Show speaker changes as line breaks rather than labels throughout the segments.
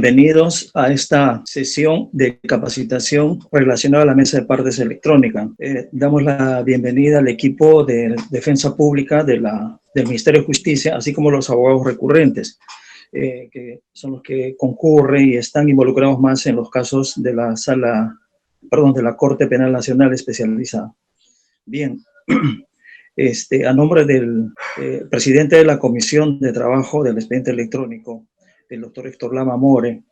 bienvenidos a esta sesión de capacitación relacionada a la mesa de partes electrónica. Damos la bienvenida al equipo de Defensa Pública del Ministerio de Justicia, así como los abogados recurrentes, que son los que concurren y están involucrados más en los casos de de la Corte Penal Nacional Especializada. Bien, a nombre del presidente de la Comisión de Trabajo del Expediente Electrónico, el doctor Héctor Lama More,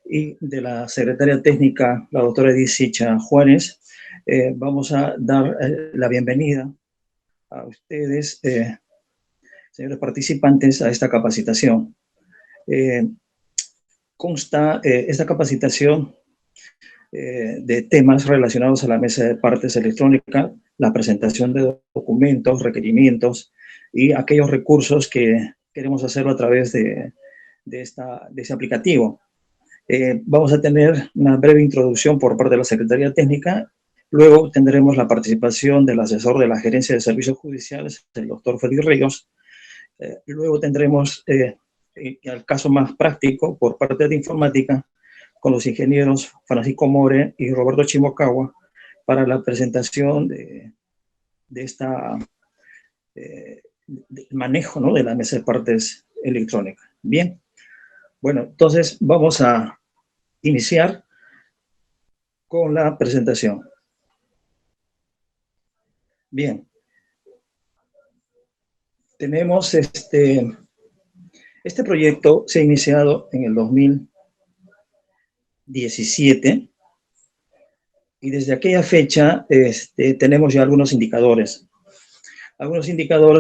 y de la secretaria técnica, la doctora Edith Sicha Juárez, vamos a dar la bienvenida a ustedes, señores participantes, a esta capacitación. Consta esta capacitación de temas relacionados a la mesa de partes electrónica, la presentación de documentos, requerimientos y aquellos recursos que queremos hacerlo a través de ese aplicativo. Vamos a tener una breve introducción por parte de la Secretaría Técnica, luego tendremos la participación del asesor de la Gerencia de Servicios Judiciales, el doctor Félix Ríos, luego tendremos el caso más práctico por parte de Informática, con los ingenieros Francisco More y Roberto Chimocagua, para la presentación del manejo, ¿no?, de la mesa de partes electrónica. Bien, bueno, entonces vamos a iniciar con la presentación. Bien, tenemos este proyecto se ha iniciado en el 2017 y desde aquella fecha tenemos ya algunos indicadores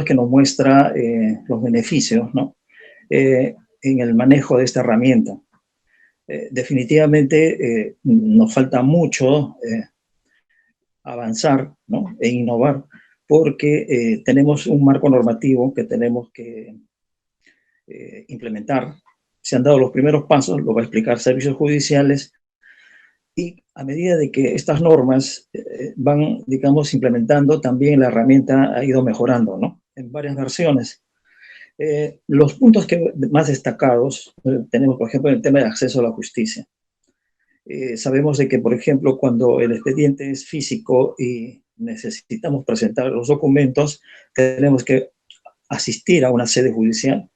que nos muestran los beneficios, ¿no?, en el manejo de esta herramienta. Definitivamente nos falta mucho avanzar, ¿no?, e innovar, porque tenemos un marco normativo que tenemos que implementar. Se han dado los primeros pasos, lo va a explicar Servicios Judiciales, y a medida de que estas normas van, digamos, implementando, también la herramienta ha ido mejorando, ¿no?, en varias versiones. Los puntos más destacados tenemos, por ejemplo, el tema de acceso a la justicia. Sabemos de que, por ejemplo, cuando el expediente es físico y necesitamos presentar los documentos, tenemos que asistir a una sede judicial,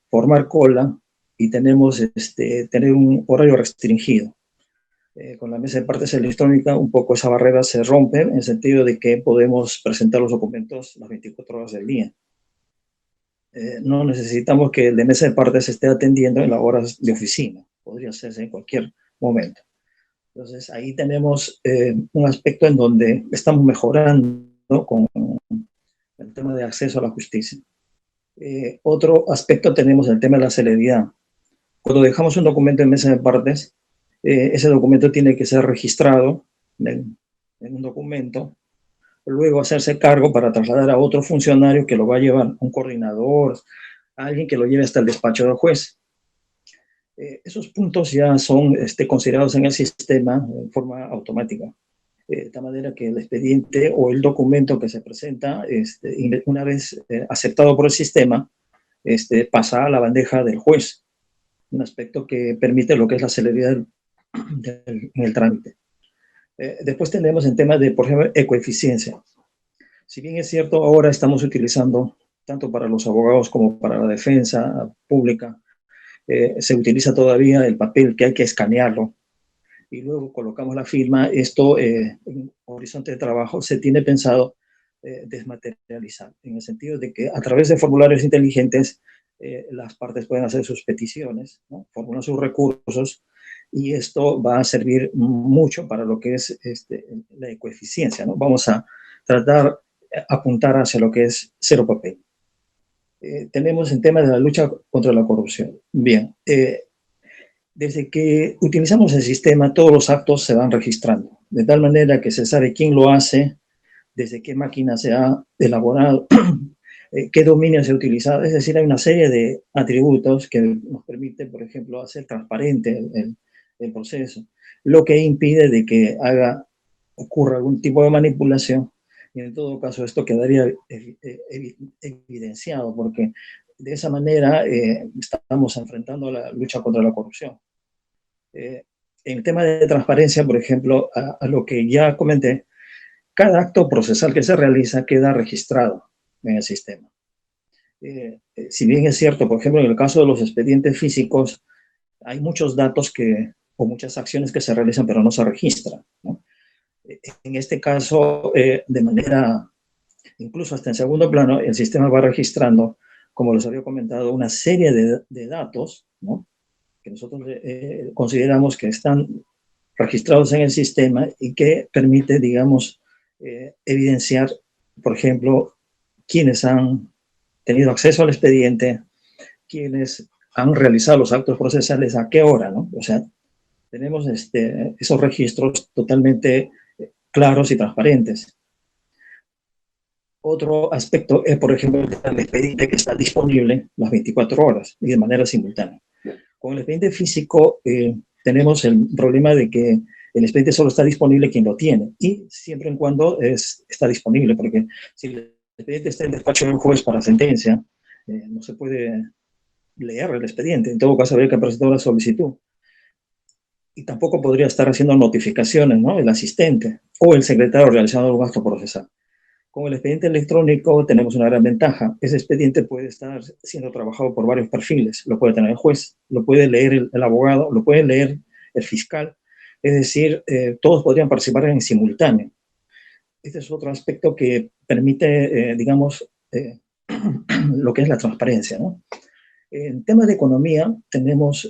formar cola y tenemos tener un horario restringido. Con la mesa de partes electrónica, un poco esa barrera se rompe en el sentido de que podemos presentar los documentos las 24 horas del día. No necesitamos que el de mesa de partes esté atendiendo en las horas de oficina, podría hacerse en cualquier momento. Entonces, ahí tenemos un aspecto en donde estamos mejorando con el tema de acceso a la justicia. Otro aspecto tenemos el tema de la celeridad. Cuando dejamos un documento en mesa de partes, ese documento tiene que ser registrado en un documento, luego hacerse cargo para trasladar a otro funcionario que lo va a llevar, un coordinador, alguien que lo lleve hasta el despacho del juez. Esos puntos ya son considerados en el sistema de forma automática, de tal manera que el expediente o el documento que se presenta, una vez aceptado por el sistema, pasa a la bandeja del juez, un aspecto que permite lo que es la celeridad en el trámite. Después tenemos el tema de, por ejemplo, ecoeficiencia. Si bien es cierto, ahora estamos utilizando, tanto para los abogados como para la defensa pública, se utiliza todavía el papel que hay que escanearlo y luego colocamos la firma. Esto en horizonte de trabajo se tiene pensado desmaterializar, en el sentido de que a través de formularios inteligentes las partes pueden hacer sus peticiones, ¿no?, formular sus recursos, y esto va a servir mucho para lo que es la ecoeficiencia, ¿no? Vamos a tratar apuntar hacia lo que es cero papel. Tenemos el tema de la lucha contra la corrupción. Bien, desde que utilizamos el sistema, todos los actos se van registrando, de tal manera que se sabe quién lo hace, desde qué máquina se ha elaborado, qué dominio se ha utilizado. Es decir, hay una serie de atributos que nos permiten, por ejemplo, hacer transparente el proceso, lo que impide de que ocurra algún tipo de manipulación, y en todo caso esto quedaría evidenciado, porque de esa manera estamos enfrentando la lucha contra la corrupción. En el tema de transparencia, por ejemplo, a lo que ya comenté, cada acto procesal que se realiza queda registrado en el sistema. Si bien es cierto, por ejemplo, en el caso de los expedientes físicos, hay muchos datos o muchas acciones que se realizan pero no se registran, ¿no? En este caso, de manera, incluso hasta en segundo plano, el sistema va registrando, como les había comentado, una serie de datos, ¿no? Que nosotros consideramos que están registrados en el sistema y que permite, digamos, evidenciar, por ejemplo, quiénes han tenido acceso al expediente, quiénes han realizado los actos procesales, a qué hora, ¿no? O sea, tenemos esos registros totalmente claros y transparentes. Otro aspecto es, por ejemplo, el expediente que está disponible las 24 horas y de manera simultánea. Con el expediente físico tenemos el problema de que el expediente solo está disponible quien lo tiene y siempre y cuando está disponible, porque si el expediente está en despacho de un juez para sentencia, no se puede leer el expediente. En todo caso, habría que presentar una solicitud. Y tampoco podría estar haciendo notificaciones, ¿no? El asistente o el secretario realizando un gasto procesal. Con el expediente electrónico tenemos una gran ventaja. Ese expediente puede estar siendo trabajado por varios perfiles. Lo puede tener el juez, lo puede leer el abogado, lo puede leer el fiscal. Es decir, todos podrían participar en simultáneo. Este es otro aspecto que permite, digamos, lo que es la transparencia, ¿no? En temas de economía tenemos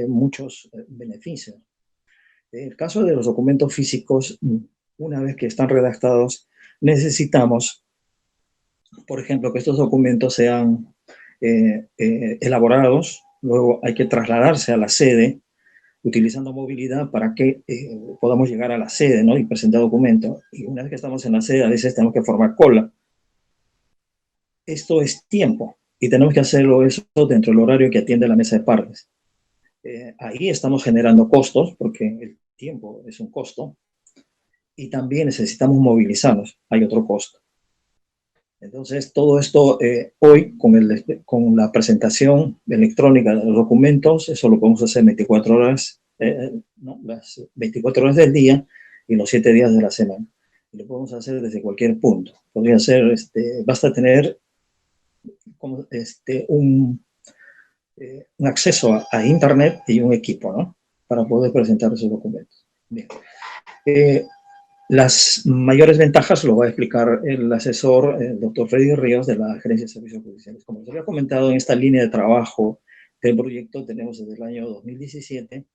muchos beneficios. En el caso de los documentos físicos, una vez que están redactados, necesitamos, por ejemplo, que estos documentos sean elaborados, luego hay que trasladarse a la sede utilizando movilidad para que podamos llegar a la sede, ¿no? Y presentar documentos. Y una vez que estamos en la sede, a veces tenemos que formar cola. Esto es tiempo y tenemos que hacerlo eso dentro del horario que atiende la mesa de partes. Ahí estamos generando costos porque el tiempo es un costo y también necesitamos movilizarnos, hay otro costo. Entonces, todo esto hoy con la presentación electrónica de los documentos, eso lo podemos hacer 24 horas, ¿no? Las 24 horas del día y los 7 días de la semana. Y lo podemos hacer desde cualquier punto. Podría ser, basta tener como, un acceso a Internet y un equipo, ¿no? Para poder presentar esos documentos. Bien. Las mayores ventajas lo va a explicar el asesor, el doctor Freddy Ríos, de la Gerencia de Servicios Judiciales. Como les había comentado, en esta línea de trabajo del proyecto tenemos desde el año 2017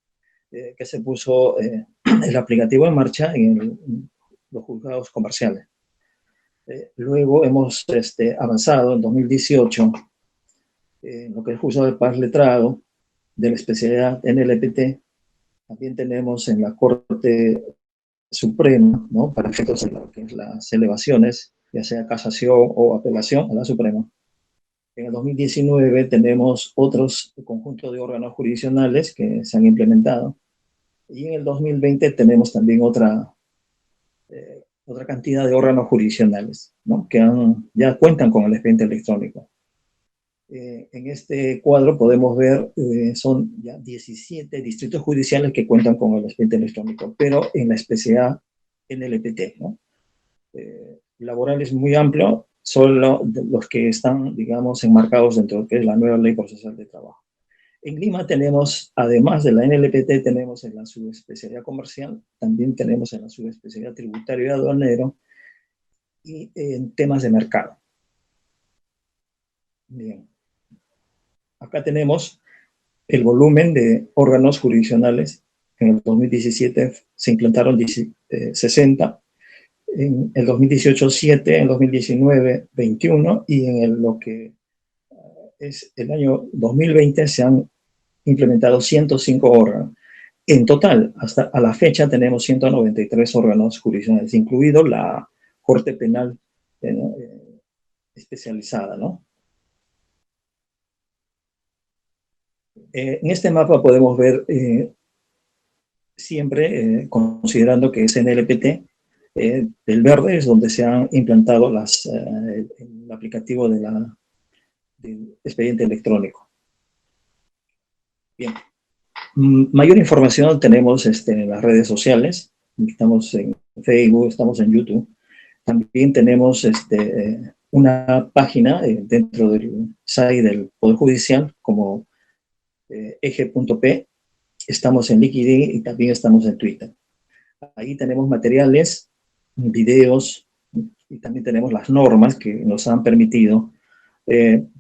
que se puso el aplicativo en marcha en los juzgados comerciales. Luego hemos avanzado en 2018 en lo que es juzgado de paz letrado de la especialidad NLPT. También tenemos en la Corte Suprema, ¿no? Para efectos de lo que es las elevaciones, ya sea casación o apelación a la Suprema. En el 2019 tenemos otros conjuntos de órganos jurisdiccionales que se han implementado. Y en el 2020 tenemos también otra cantidad de órganos jurisdiccionales, ¿no? Que ya cuentan con el expediente electrónico. En este cuadro podemos ver, son ya 17 distritos judiciales que cuentan con el expediente electrónico, pero en la especialidad NLPT, ¿no? Laboral es muy amplio, solo los que están, digamos, enmarcados dentro de lo que es la nueva ley procesal de trabajo. En Lima tenemos, además de la NLPT, tenemos en la subespecialidad comercial, también tenemos en la subespecialidad tributario y aduanero y en temas de mercado. Bien. Acá tenemos el volumen de órganos jurisdiccionales. En el 2017 se implantaron 60, en el 2018 7, en el 2019 21 y en lo que es el año 2020 se han implementado 105 órganos. En total, hasta a la fecha tenemos 193 órganos jurisdiccionales, incluido la Corte Penal especializada, ¿no? En este mapa podemos ver siempre, considerando que es NLPT, el verde es donde se han implantado el aplicativo del expediente electrónico. Bien. Mayor información tenemos en las redes sociales. Estamos en Facebook, estamos en YouTube. También tenemos una página dentro del site del Poder Judicial como eje.p. Estamos en LinkedIn y también estamos en Twitter. Ahí tenemos materiales, videos, y también tenemos las normas que nos han permitido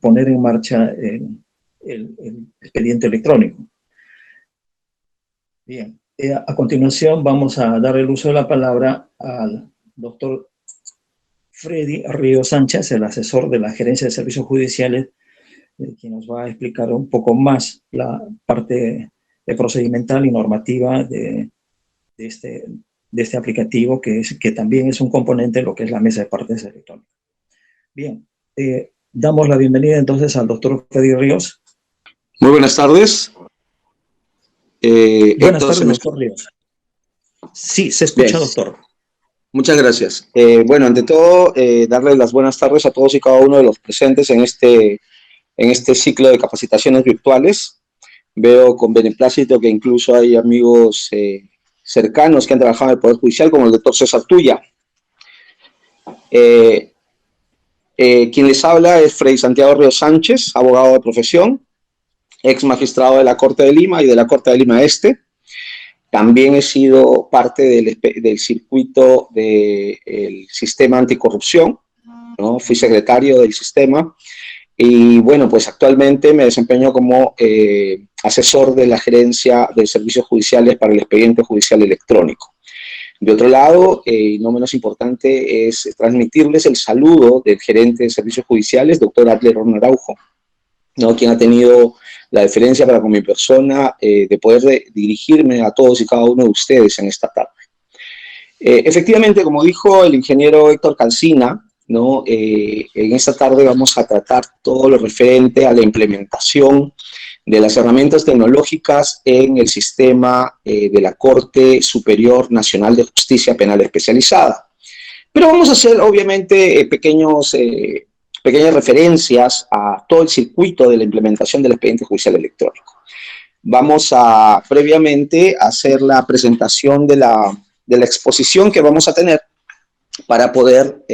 poner en marcha el expediente electrónico. Bien, a continuación vamos a dar el uso de la palabra al doctor Freddy Ríos Sánchez, el asesor de la Gerencia de Servicios Judiciales, quien nos va a explicar un poco más la parte procedimental y normativa de este aplicativo, que también es un componente de lo que es la mesa de partes electrónicas. Bien, damos la bienvenida entonces al doctor Freddy Ríos.
Muy buenas tardes.
Buenas tardes, doctor Ríos. Sí, se escucha, bien, doctor.
Muchas gracias. Bueno, ante todo, darle las buenas tardes a todos y cada uno de los presentes en este ciclo de capacitaciones virtuales. Veo con beneplácito que incluso hay amigos cercanos que han trabajado en el Poder Judicial, como el doctor César Tuya. Quien les habla es Freddy Santiago Ríos Sánchez, abogado de profesión, ex magistrado de la Corte de Lima y de la Corte de Lima Este. También he sido parte del circuito del sistema anticorrupción, ¿no? Fui secretario del sistema y, bueno, pues actualmente me desempeño como asesor de la Gerencia de Servicios Judiciales para el Expediente Judicial Electrónico. De otro lado, no menos importante, es transmitirles el saludo del gerente de Servicios Judiciales, doctor Adler Araujo, ¿no? Quien ha tenido la deferencia para con mi persona de poder dirigirme a todos y cada uno de ustedes en esta tarde. Efectivamente, como dijo el ingeniero Héctor Calcina, ¿no? En esta tarde vamos a tratar todo lo referente a la implementación de las herramientas tecnológicas en el sistema de la Corte Superior Nacional de Justicia Penal Especializada. Pero vamos a hacer, obviamente, pequeñas referencias a todo el circuito de la implementación del expediente judicial electrónico. Vamos a previamente hacer la presentación de la exposición que vamos a tener para poder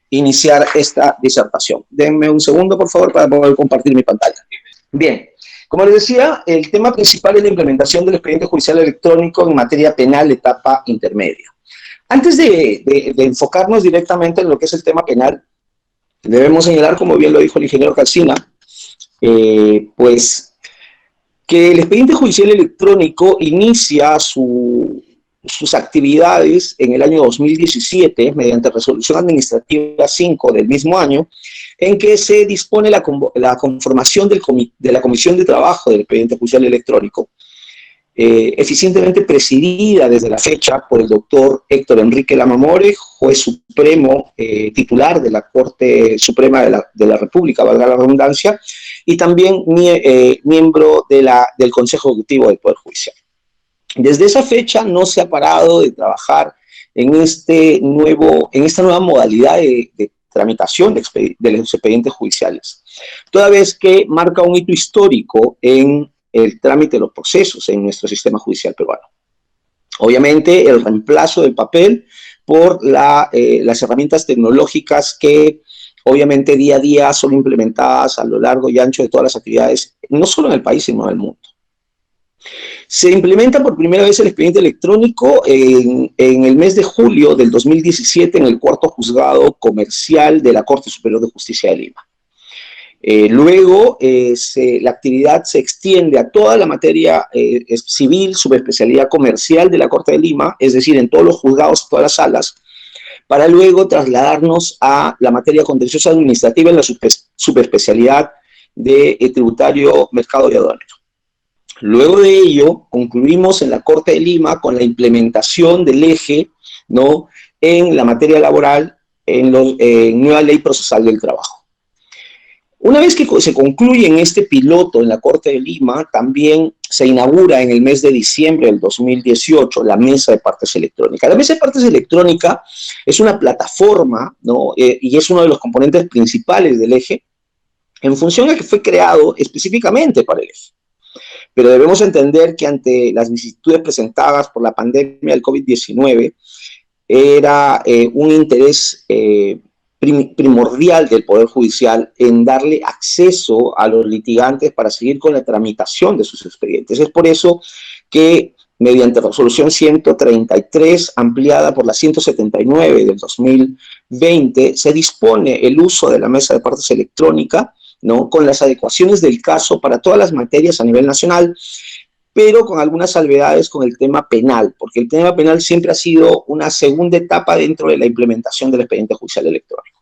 iniciar esta disertación. Denme un segundo, por favor, para poder compartir mi pantalla. Bien, como les decía, el tema principal es la implementación del expediente judicial electrónico en materia penal, etapa intermedia. Antes de enfocarnos directamente en lo que es el tema penal, debemos señalar, como bien lo dijo el ingeniero Calcina, pues que el expediente judicial electrónico inicia sus actividades en el año 2017 mediante resolución administrativa 5 del mismo año, en que se dispone la conformación de la Comisión de Trabajo del Expediente Judicial Electrónico, eficientemente presidida desde la fecha por el doctor Héctor Enrique Lamamore, juez supremo titular de la Corte Suprema de la República, valga la redundancia, y también miembro del Consejo Ejecutivo del Poder Judicial. Desde esa fecha no se ha parado de trabajar en esta nueva modalidad de tramitación de los expedientes judiciales, toda vez que marca un hito histórico en el trámite de los procesos en nuestro sistema judicial peruano. Obviamente, el reemplazo del papel por las herramientas tecnológicas que, obviamente, día a día son implementadas a lo largo y ancho de todas las actividades, no solo en el país, sino en el mundo. Se implementa por primera vez el expediente electrónico en el mes de julio del 2017 en el cuarto juzgado comercial de la Corte Superior de Justicia de Lima. Luego, la actividad se extiende a toda la materia civil, subespecialidad comercial de la Corte de Lima, es decir, en todos los juzgados, todas las salas, para luego trasladarnos a la materia contenciosa administrativa en la subespecialidad de tributario, mercado y aduanero. Luego de ello, concluimos en la Corte de Lima con la implementación del eje, ¿no?, en la materia laboral, en nueva ley procesal del trabajo. Una vez que se concluye en este piloto en la Corte de Lima, también se inaugura en el mes de diciembre del 2018 la Mesa de Partes Electrónicas. La Mesa de Partes Electrónicas es una plataforma, ¿no?, y es uno de los componentes principales del eje, en función a que fue creado específicamente para el eje. pero debemos entender que ante las vicisitudes presentadas por la pandemia del COVID-19, era un interés primordial del Poder Judicial en darle acceso a los litigantes para seguir con la tramitación de sus expedientes. Es por eso que mediante resolución 133, ampliada por la 179 del 2020, se dispone el uso de la mesa de partes electrónica, ¿no?, con las adecuaciones del caso para todas las materias a nivel nacional, pero con algunas salvedades con el tema penal, porque el tema penal siempre ha sido una segunda etapa dentro de la implementación del expediente judicial electrónico.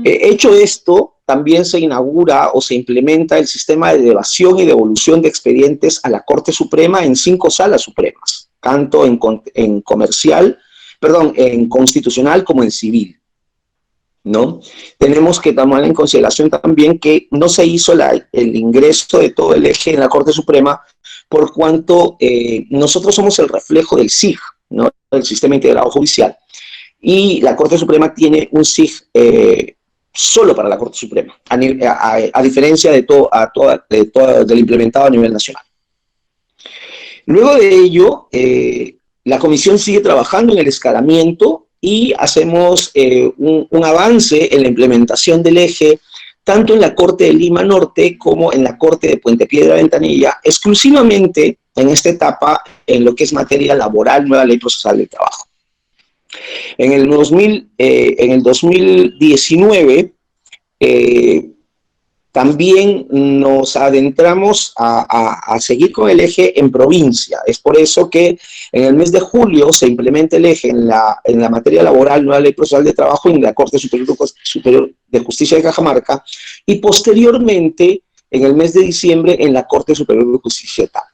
Hecho esto, también se inaugura o se implementa el sistema de elevación y devolución de expedientes a la Corte Suprema en 5 salas supremas, tanto en constitucional como en civil, ¿no? Tenemos que tomar en consideración también que no se hizo el ingreso de todo el eje en la Corte Suprema por cuanto nosotros somos el reflejo del SIJ, ¿no?, el Sistema Integrado Judicial, y la Corte Suprema tiene un SIJ solo para la Corte Suprema, a diferencia del implementado a nivel nacional. Luego de ello, la Comisión sigue trabajando en el escalamiento y hacemos un avance en la implementación del eje, tanto en la Corte de Lima Norte como en la Corte de Puente Piedra Ventanilla, exclusivamente en esta etapa en lo que es materia laboral, nueva ley procesal del trabajo. En el 2019 también nos adentramos a seguir con el eje en provincia. Es por eso que en el mes de julio se implementa el eje en la materia laboral, nueva ley procesal de trabajo, en la Corte Superior de Justicia de Cajamarca, y posteriormente en el mes de diciembre en la Corte Superior de Justicia de Tacna.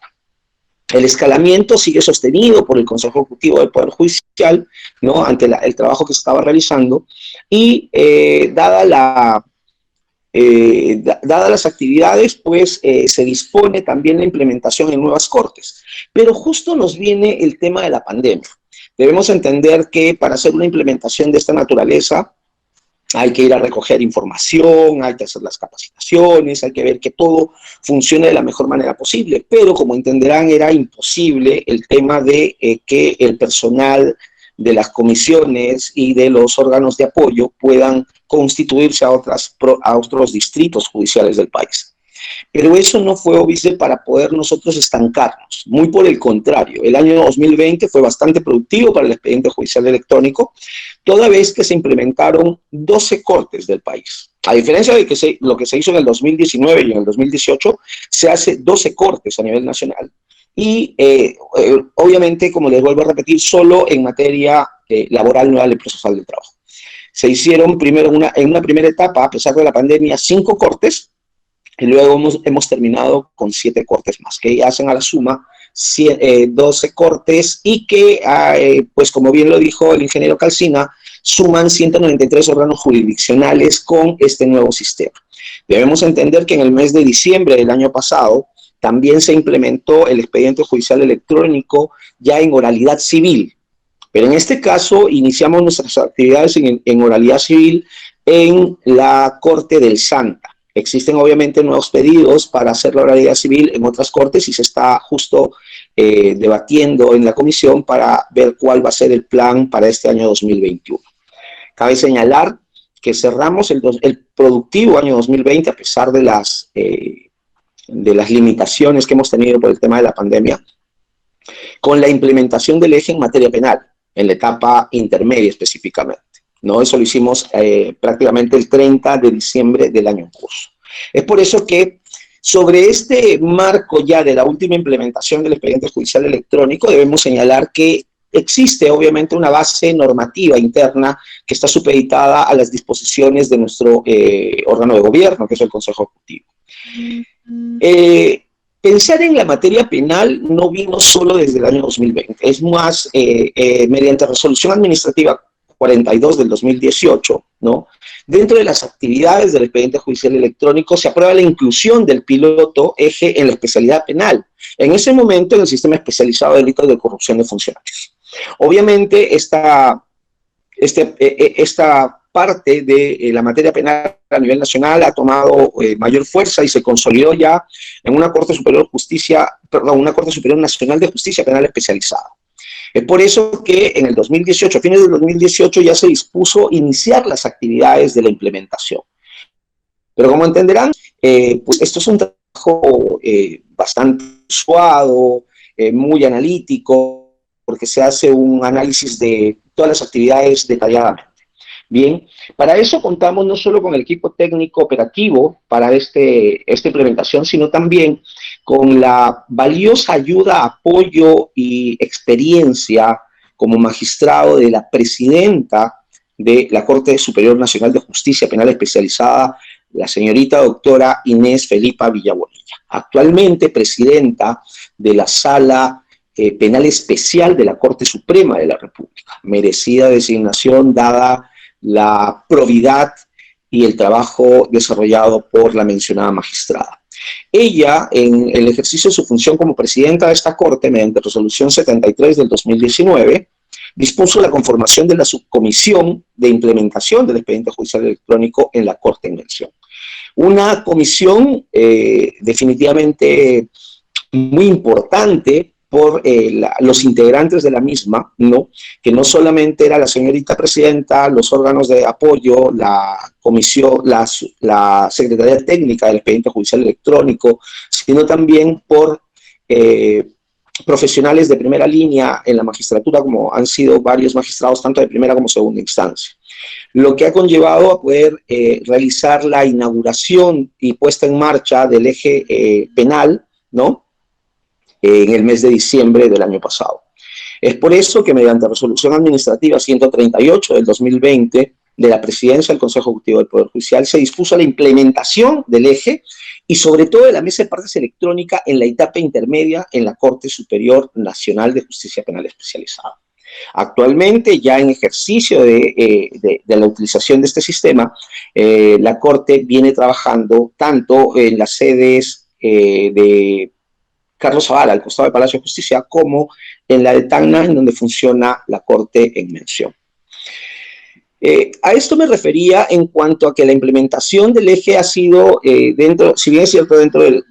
El escalamiento sigue sostenido por el Consejo Ejecutivo del Poder Judicial, ¿no?, ante el trabajo que se estaba realizando, y dadas las actividades, pues se dispone también la implementación en nuevas cortes. Pero justo nos viene el tema de la pandemia. Debemos entender que para hacer una implementación de esta naturaleza hay que ir a recoger información, hay que hacer las capacitaciones, hay que ver que todo funcione de la mejor manera posible. Pero como entenderán, era imposible el tema de que el personal de las comisiones y de los órganos de apoyo puedan constituirse a otros distritos judiciales del país. Pero eso no fue óbice para poder nosotros estancarnos. Muy por el contrario, el año 2020 fue bastante productivo para el expediente judicial electrónico, toda vez que se implementaron 12 cortes del país. A diferencia de lo que se hizo en el 2019 y en el 2018, se hace 12 cortes a nivel nacional. Y obviamente, como les vuelvo a repetir, solo en materia laboral, nueva ley procesal del trabajo. Se hicieron primero en una primera etapa, a pesar de la pandemia, 5 cortes, y luego hemos terminado con 7 cortes más, que hacen a la suma 12 cortes y que, pues como bien lo dijo el ingeniero Calcina, suman 193 órganos jurisdiccionales con este nuevo sistema. Debemos entender que en el mes de diciembre del año pasado también se implementó el expediente judicial electrónico ya en oralidad civil, pero en este caso iniciamos nuestras actividades en oralidad civil en la Corte del Santa. Existen obviamente nuevos pedidos para hacer la oralidad civil en otras cortes y se está justo debatiendo en la comisión para ver cuál va a ser el plan para este año 2021. Cabe señalar que cerramos el productivo año 2020 a pesar de las limitaciones que hemos tenido por el tema de la pandemia, con la implementación del eje en materia penal, en la etapa intermedia específicamente, ¿no? Eso lo hicimos prácticamente el 30 de diciembre del año en curso. Es por eso que sobre este marco ya de la última implementación del expediente judicial electrónico debemos señalar que existe obviamente una base normativa interna que está supeditada a las disposiciones de nuestro órgano de gobierno, que es el Consejo Ejecutivo. Pensar en la materia penal no vino solo desde el año 2020, es más, mediante resolución administrativa 42 del 2018, ¿no? Dentro de las actividades del expediente judicial electrónico se aprueba la inclusión del piloto eje en la especialidad penal, en ese momento en el sistema especializado de delitos de corrupción de funcionarios. Obviamente esta parte de la materia penal a nivel nacional ha tomado mayor fuerza y se consolidó ya en una Corte Superior de Justicia, perdón, una Corte Superior Nacional de Justicia Penal especializada. Es por eso que en el 2018, a fines del 2018, ya se dispuso iniciar las actividades de la implementación. Pero como entenderán, pues esto es un trabajo bastante suado, muy analítico, porque se hace un análisis de todas las actividades detalladamente. Bien, para eso contamos no solo con el equipo técnico operativo para esta implementación, sino también con la valiosa ayuda, apoyo y experiencia como magistrado de la presidenta de la Corte Superior Nacional de Justicia Penal Especializada, la señorita doctora Inés Felipa Villabonilla, actualmente presidenta de la Sala Penal Especial de la Corte Suprema de la República. Merecida designación dada la probidad y el trabajo desarrollado por la mencionada magistrada. Ella, en el ejercicio de su función como presidenta de esta Corte, mediante resolución 73 del 2019, dispuso la conformación de la subcomisión de implementación del expediente judicial electrónico en la Corte en mención. Una comisión definitivamente muy importante por los integrantes de la misma, ¿no? Que no solamente era la señorita presidenta, los órganos de apoyo, la comisión, la Secretaría Técnica del Expediente Judicial Electrónico, sino también por profesionales de primera línea en la magistratura, como han sido varios magistrados, tanto de primera como segunda instancia. Lo que ha conllevado a poder realizar la inauguración y puesta en marcha del eje penal, ¿no? En el mes de diciembre del año pasado. Es por eso que mediante resolución administrativa 138 del 2020 de la Presidencia del Consejo Ejecutivo del Poder Judicial se dispuso la implementación del eje y sobre todo de la mesa de partes electrónica en la etapa intermedia en la Corte Superior Nacional de Justicia Penal Especializada. Actualmente, ya en ejercicio de la utilización de este sistema, la Corte viene trabajando tanto en las sedes de Carlos Zavala, al costado del Palacio de Justicia, como en la de Tacna, en donde funciona la Corte en mención. A esto me refería en cuanto a que la implementación del eje ha sido, si bien es cierto, dentro del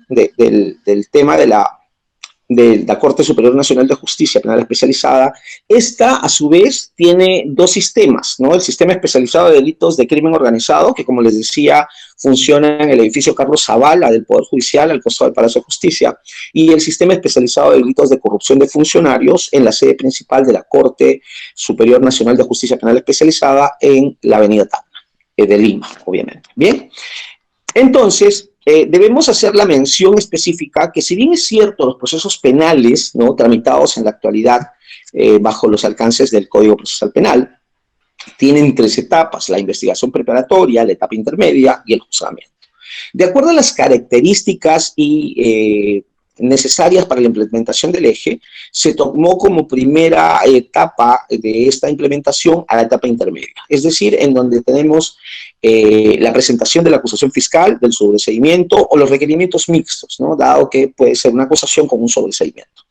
tema de la Corte Superior Nacional de Justicia Penal Especializada, esta a su vez tiene dos sistemas, ¿no? El sistema especializado de delitos de crimen organizado, que como les decía, funciona en el edificio Carlos Zavala del Poder Judicial, al costado del Palacio de Justicia, y el sistema especializado de delitos de corrupción de funcionarios en la sede principal de la Corte Superior Nacional de Justicia Penal Especializada en la avenida Tacna, de Lima, obviamente. Bien, entonces, debemos hacer la mención específica que si bien es cierto los procesos penales, ¿no?, tramitados en la actualidad bajo los alcances del Código Procesal Penal, tienen tres etapas: la investigación preparatoria, la etapa intermedia y el juzgamiento. De acuerdo a las características y necesarias para la implementación del eje, se tomó como primera etapa de esta implementación a la etapa intermedia, es decir, en donde tenemos la presentación de la acusación fiscal, del sobreseimiento o los requerimientos mixtos, ¿no?, dado que puede ser una acusación con un sobreseimiento.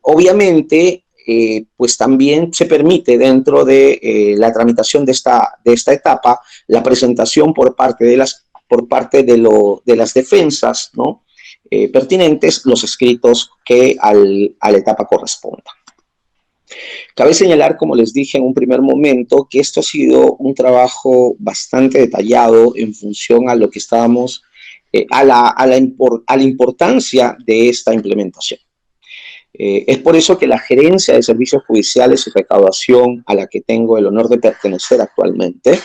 Obviamente, pues también se permite dentro de la tramitación de esta etapa la presentación por parte de las defensas, ¿no?, pertinentes, los escritos que a la etapa corresponda. Cabe señalar, como les dije en un primer momento, que esto ha sido un trabajo bastante detallado en función a lo que estábamos, a la importancia de esta implementación. Es por eso que la Gerencia de Servicios Judiciales y Recaudación, a la que tengo el honor de pertenecer actualmente,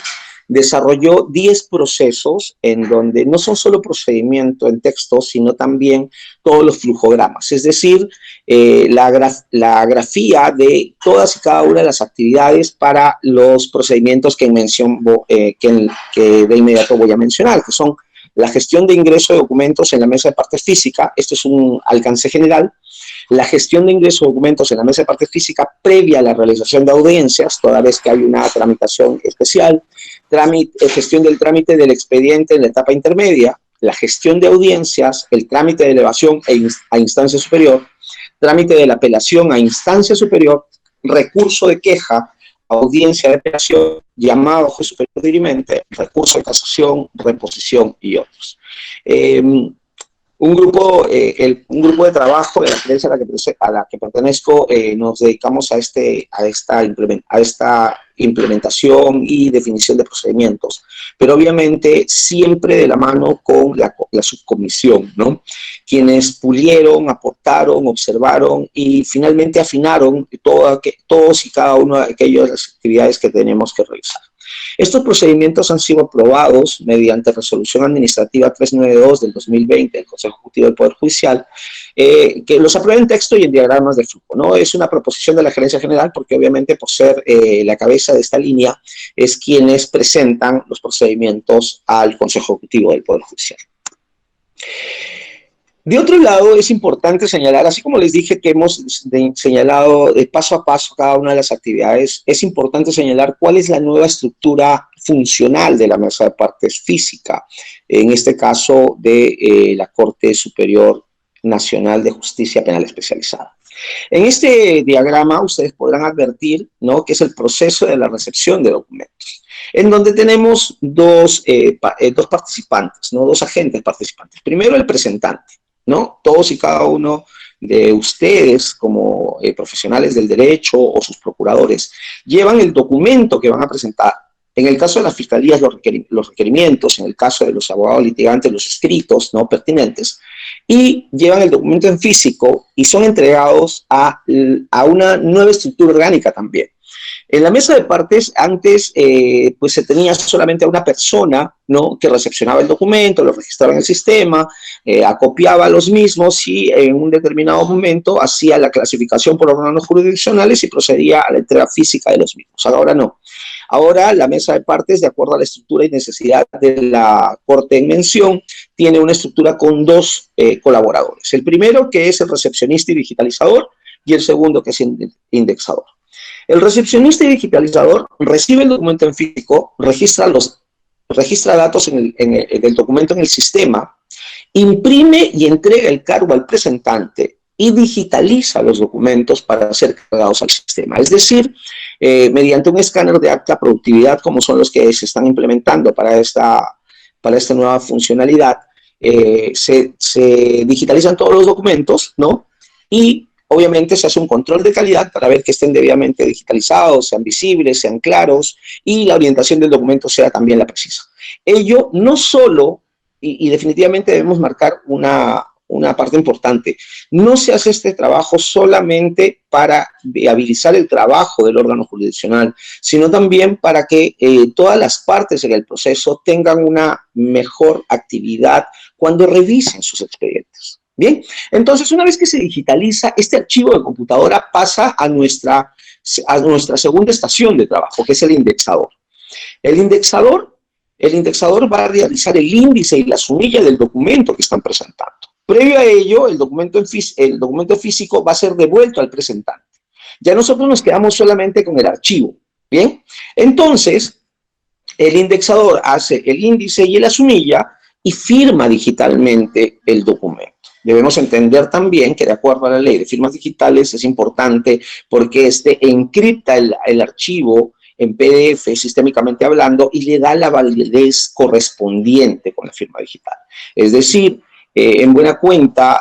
desarrolló 10 procesos en donde no son solo procedimiento en texto, sino también todos los flujogramas, es decir, la grafía de todas y cada una de las actividades para los procedimientos que de inmediato voy a mencionar, que son la gestión de ingreso de documentos en la mesa de parte física. Esto es un alcance general. La gestión de ingreso de documentos en la mesa de parte física previa a la realización de audiencias, toda vez que hay una tramitación especial. Gestión del trámite del expediente en la etapa intermedia, la gestión de audiencias, el trámite de elevación a instancia superior, trámite de la apelación a instancia superior, recurso de queja audiencia de apelación, llamado a juez superior dirimente, recurso de casación, reposición y otros. Un grupo de trabajo de la gerencia a la que pertenezco, nos dedicamos a esta implementación y definición de procedimientos, pero obviamente siempre de la mano con la subcomisión, ¿no? Quienes pulieron, aportaron, observaron y finalmente afinaron todos y cada una de aquellas actividades que tenemos que revisar. Estos procedimientos han sido aprobados mediante resolución administrativa 392 del 2020 del Consejo Ejecutivo del Poder Judicial, que los aprueba en texto y en diagramas de flujo, ¿no? Es una proposición de la Gerencia General porque obviamente por ser la cabeza de esta línea es quienes presentan los procedimientos al Consejo Ejecutivo del Poder Judicial. De otro lado, es importante señalar, así como les dije que hemos señalado de paso a paso cada una de las actividades, es importante señalar cuál es la nueva estructura funcional de la mesa de partes física, en este caso de la Corte Superior Nacional de Justicia Penal Especializada. En este diagrama ustedes podrán advertir, ¿no?, que es el proceso de la recepción de documentos, en donde tenemos dos participantes, ¿no?, dos agentes participantes. Primero, el presentante, ¿no? Todos y cada uno de ustedes, como profesionales del derecho o sus procuradores, llevan el documento que van a presentar. En el caso de las fiscalías, los requerimientos, en el caso de los abogados litigantes, los escritos, ¿no?, pertinentes, y llevan el documento en físico y son entregados a una nueva estructura orgánica también. En la mesa de partes, antes, pues se tenía solamente a una persona, ¿no?, que recepcionaba el documento, lo registraba en el sistema, acopiaba los mismos y en un determinado momento hacía la clasificación por órganos jurisdiccionales y procedía a la entrega física de los mismos. Ahora no. Ahora la mesa de partes, de acuerdo a la estructura y necesidad de la Corte en mención, tiene una estructura con dos colaboradores. El primero, que es el recepcionista y digitalizador, y el segundo, que es el indexador. El recepcionista y digitalizador recibe el documento en físico, registra datos en el documento en el sistema, imprime y entrega el cargo al presentante y digitaliza los documentos para ser cargados al sistema. Es decir, mediante un escáner de alta productividad, como son los que se están implementando para esta nueva funcionalidad, se digitalizan todos los documentos, ¿no? Y obviamente se hace un control de calidad para ver que estén debidamente digitalizados, sean visibles, sean claros y la orientación del documento sea también la precisa. Ello no solo, y definitivamente debemos marcar una parte importante, no se hace este trabajo solamente para viabilizar el trabajo del órgano jurisdiccional, sino también para que todas las partes en el proceso tengan una mejor actividad cuando revisen sus expedientes. Bien, entonces una vez que se digitaliza, este archivo de computadora pasa a nuestra segunda estación de trabajo, que es el indexador. El indexador va a realizar el índice y la sumilla del documento que están presentando. Previo a ello, el documento físico va a ser devuelto al presentante. Ya nosotros nos quedamos solamente con el archivo, ¿bien? Entonces, el indexador hace el índice y la sumilla y firma digitalmente el documento. Debemos entender también que de acuerdo a la ley de firmas digitales es importante porque encripta el archivo en PDF, sistémicamente hablando, y le da la validez correspondiente con la firma digital. Es decir, en buena cuenta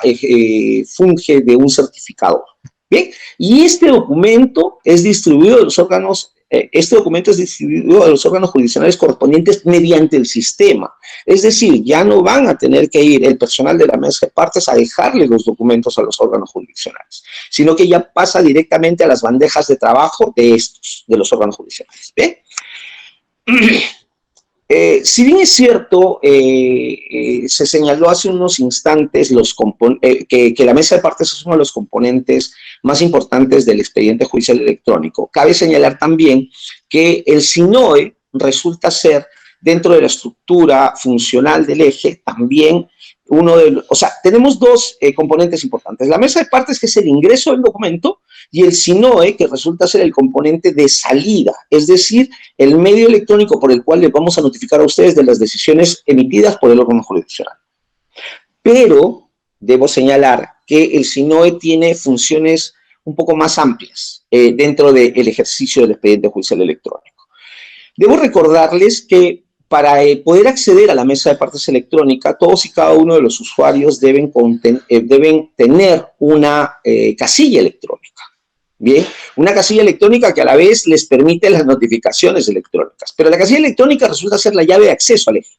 funge de un certificador. Bien, y este documento es distribuido a los órganos jurisdiccionales correspondientes mediante el sistema. Es decir, ya no van a tener que ir el personal de la mesa de partes a dejarle los documentos a los órganos jurisdiccionales, sino que ya pasa directamente a las bandejas de trabajo de los órganos jurisdiccionales. ¿Bien? Si bien es cierto, se señaló hace unos instantes que la mesa de partes es uno de los componentes más importantes del expediente judicial electrónico, cabe señalar también que el SINOE resulta ser, dentro de la estructura funcional del eje, también tenemos dos componentes importantes. La mesa de partes, que es el ingreso del documento, y el SINOE, que resulta ser el componente de salida, es decir, el medio electrónico por el cual les vamos a notificar a ustedes de las decisiones emitidas por el órgano jurisdiccional. Pero debo señalar que el SINOE tiene funciones un poco más amplias dentro del ejercicio del expediente judicial electrónico. Debo recordarles que para poder acceder a la mesa de partes electrónica, todos y cada uno de los usuarios deben tener una casilla electrónica. Bien, una casilla electrónica que a la vez les permite las notificaciones electrónicas. Pero la casilla electrónica resulta ser la llave de acceso al eje.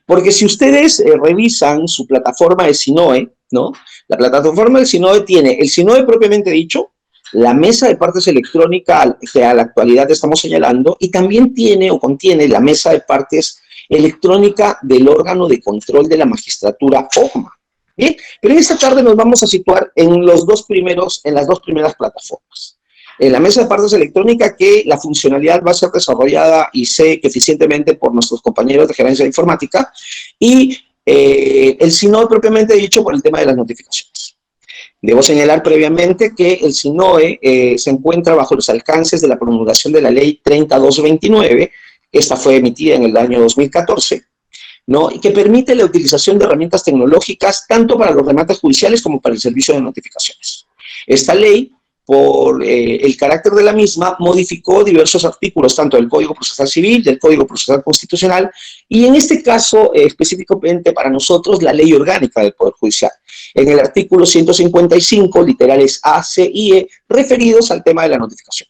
Porque si ustedes revisan su plataforma de SINOE, ¿no? La plataforma del SINOE tiene el SINOE propiamente dicho, la mesa de partes electrónica que a la actualidad estamos señalando, y también tiene o contiene la mesa de partes electrónica del órgano de control de la magistratura, OJMA. Bien, pero en esta tarde nos vamos a situar en las dos primeras plataformas. En la mesa de partes electrónica, que la funcionalidad va a ser desarrollada y sé que eficientemente por nuestros compañeros de gerencia de informática, y el SINOE propiamente dicho por el tema de las notificaciones. Debo señalar previamente que el SINOE se encuentra bajo los alcances de la promulgación de la ley 3229, esta fue emitida en el año 2014, ¿no? Y que permite la utilización de herramientas tecnológicas tanto para los remates judiciales como para el servicio de notificaciones. Esta ley, por el carácter de la misma, modificó diversos artículos, tanto del Código Procesal Civil, del Código Procesal Constitucional, y en este caso, específicamente para nosotros, la Ley Orgánica del Poder Judicial. En el artículo 155, literales A, C y E, referidos al tema de la notificación.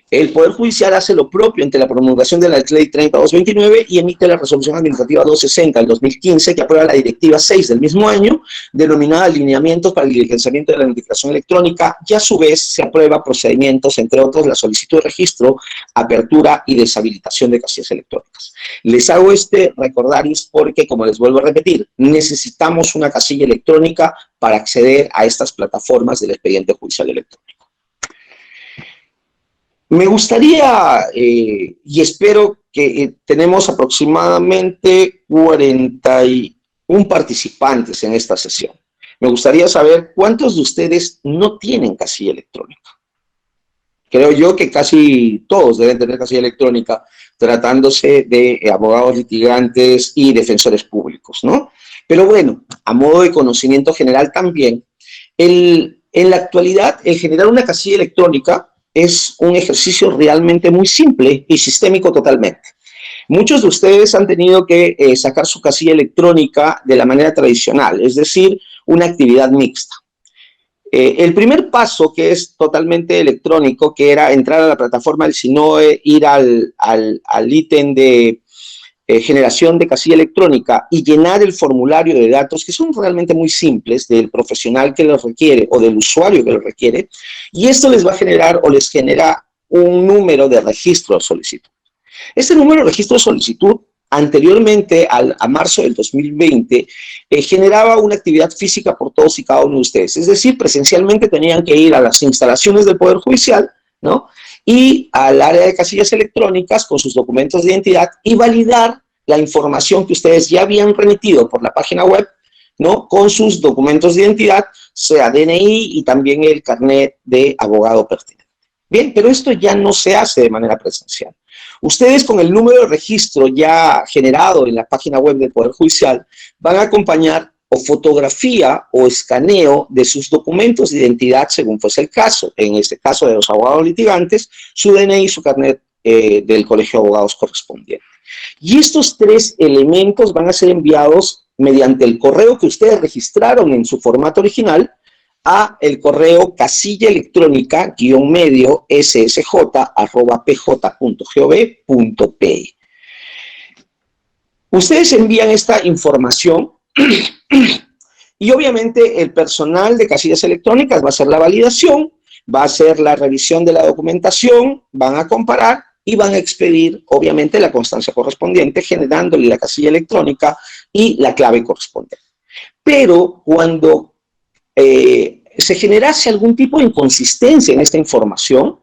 El Poder Judicial hace lo propio ante la promulgación de la Ley 3229 y emite la Resolución Administrativa 260 del 2015, que aprueba la Directiva 6 del mismo año, denominada Alineamientos para el Diligenciamiento de la Notificación Electrónica, y a su vez se aprueba procedimientos, entre otros, la solicitud de registro, apertura y deshabilitación de casillas electrónicas. Les hago este recordaris porque, como les vuelvo a repetir, necesitamos una casilla electrónica para acceder a estas plataformas del expediente judicial electrónico. Me gustaría, y espero que tenemos aproximadamente 41 participantes en esta sesión. Me gustaría saber cuántos de ustedes no tienen casilla electrónica. Creo yo que casi todos deben tener casilla electrónica, tratándose de abogados litigantes y defensores públicos, ¿no? Pero bueno, a modo de conocimiento general también, en la actualidad, el generar una casilla electrónica es un ejercicio realmente muy simple y sistémico totalmente. Muchos de ustedes han tenido que sacar su casilla electrónica de la manera tradicional, es decir, una actividad mixta. El primer paso, que es totalmente electrónico, que era entrar a la plataforma del SINOE, ir al ítem de generación de casilla electrónica y llenar el formulario de datos, que son realmente muy simples, del profesional que los requiere o del usuario que los requiere, y esto les va a generar o les genera un número de registro de solicitud. Este número de registro de solicitud, anteriormente a marzo del 2020, generaba una actividad física por todos y cada uno de ustedes, es decir, presencialmente tenían que ir a las instalaciones del Poder Judicial, ¿no?, y al área de casillas electrónicas con sus documentos de identidad y validar la información que ustedes ya habían remitido por la página web, ¿no?, con sus documentos de identidad, sea DNI y también el carnet de abogado pertinente. Bien, pero esto ya no se hace de manera presencial. Ustedes, con el número de registro ya generado en la página web del Poder Judicial, van a acompañar o fotografía o escaneo de sus documentos de identidad según fuese el caso. En este caso de los abogados litigantes, su DNI y su carnet del Colegio de Abogados correspondiente. Y estos tres elementos van a ser enviados mediante el correo que ustedes registraron en su formato original a el correo casilla electrónica _medio @pj.gov.pe. Ustedes envían esta información y obviamente el personal de casillas electrónicas va a hacer la validación, va a hacer la revisión de la documentación, van a comparar y van a expedir obviamente la constancia correspondiente, generándole la casilla electrónica y la clave correspondiente. Pero cuando se generase algún tipo de inconsistencia en esta información,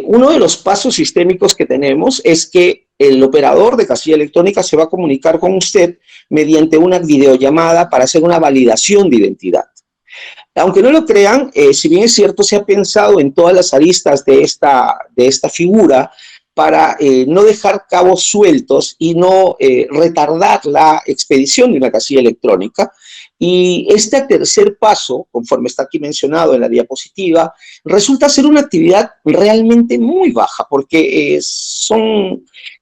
uno de los pasos sistémicos que tenemos es que el operador de casilla electrónica se va a comunicar con usted mediante una videollamada para hacer una validación de identidad. Aunque no lo crean, si bien es cierto, se ha pensado en todas las aristas de esta figura para no dejar cabos sueltos y no retardar la expedición de una casilla electrónica. Y este tercer paso, conforme está aquí mencionado en la diapositiva, resulta ser una actividad realmente muy baja, porque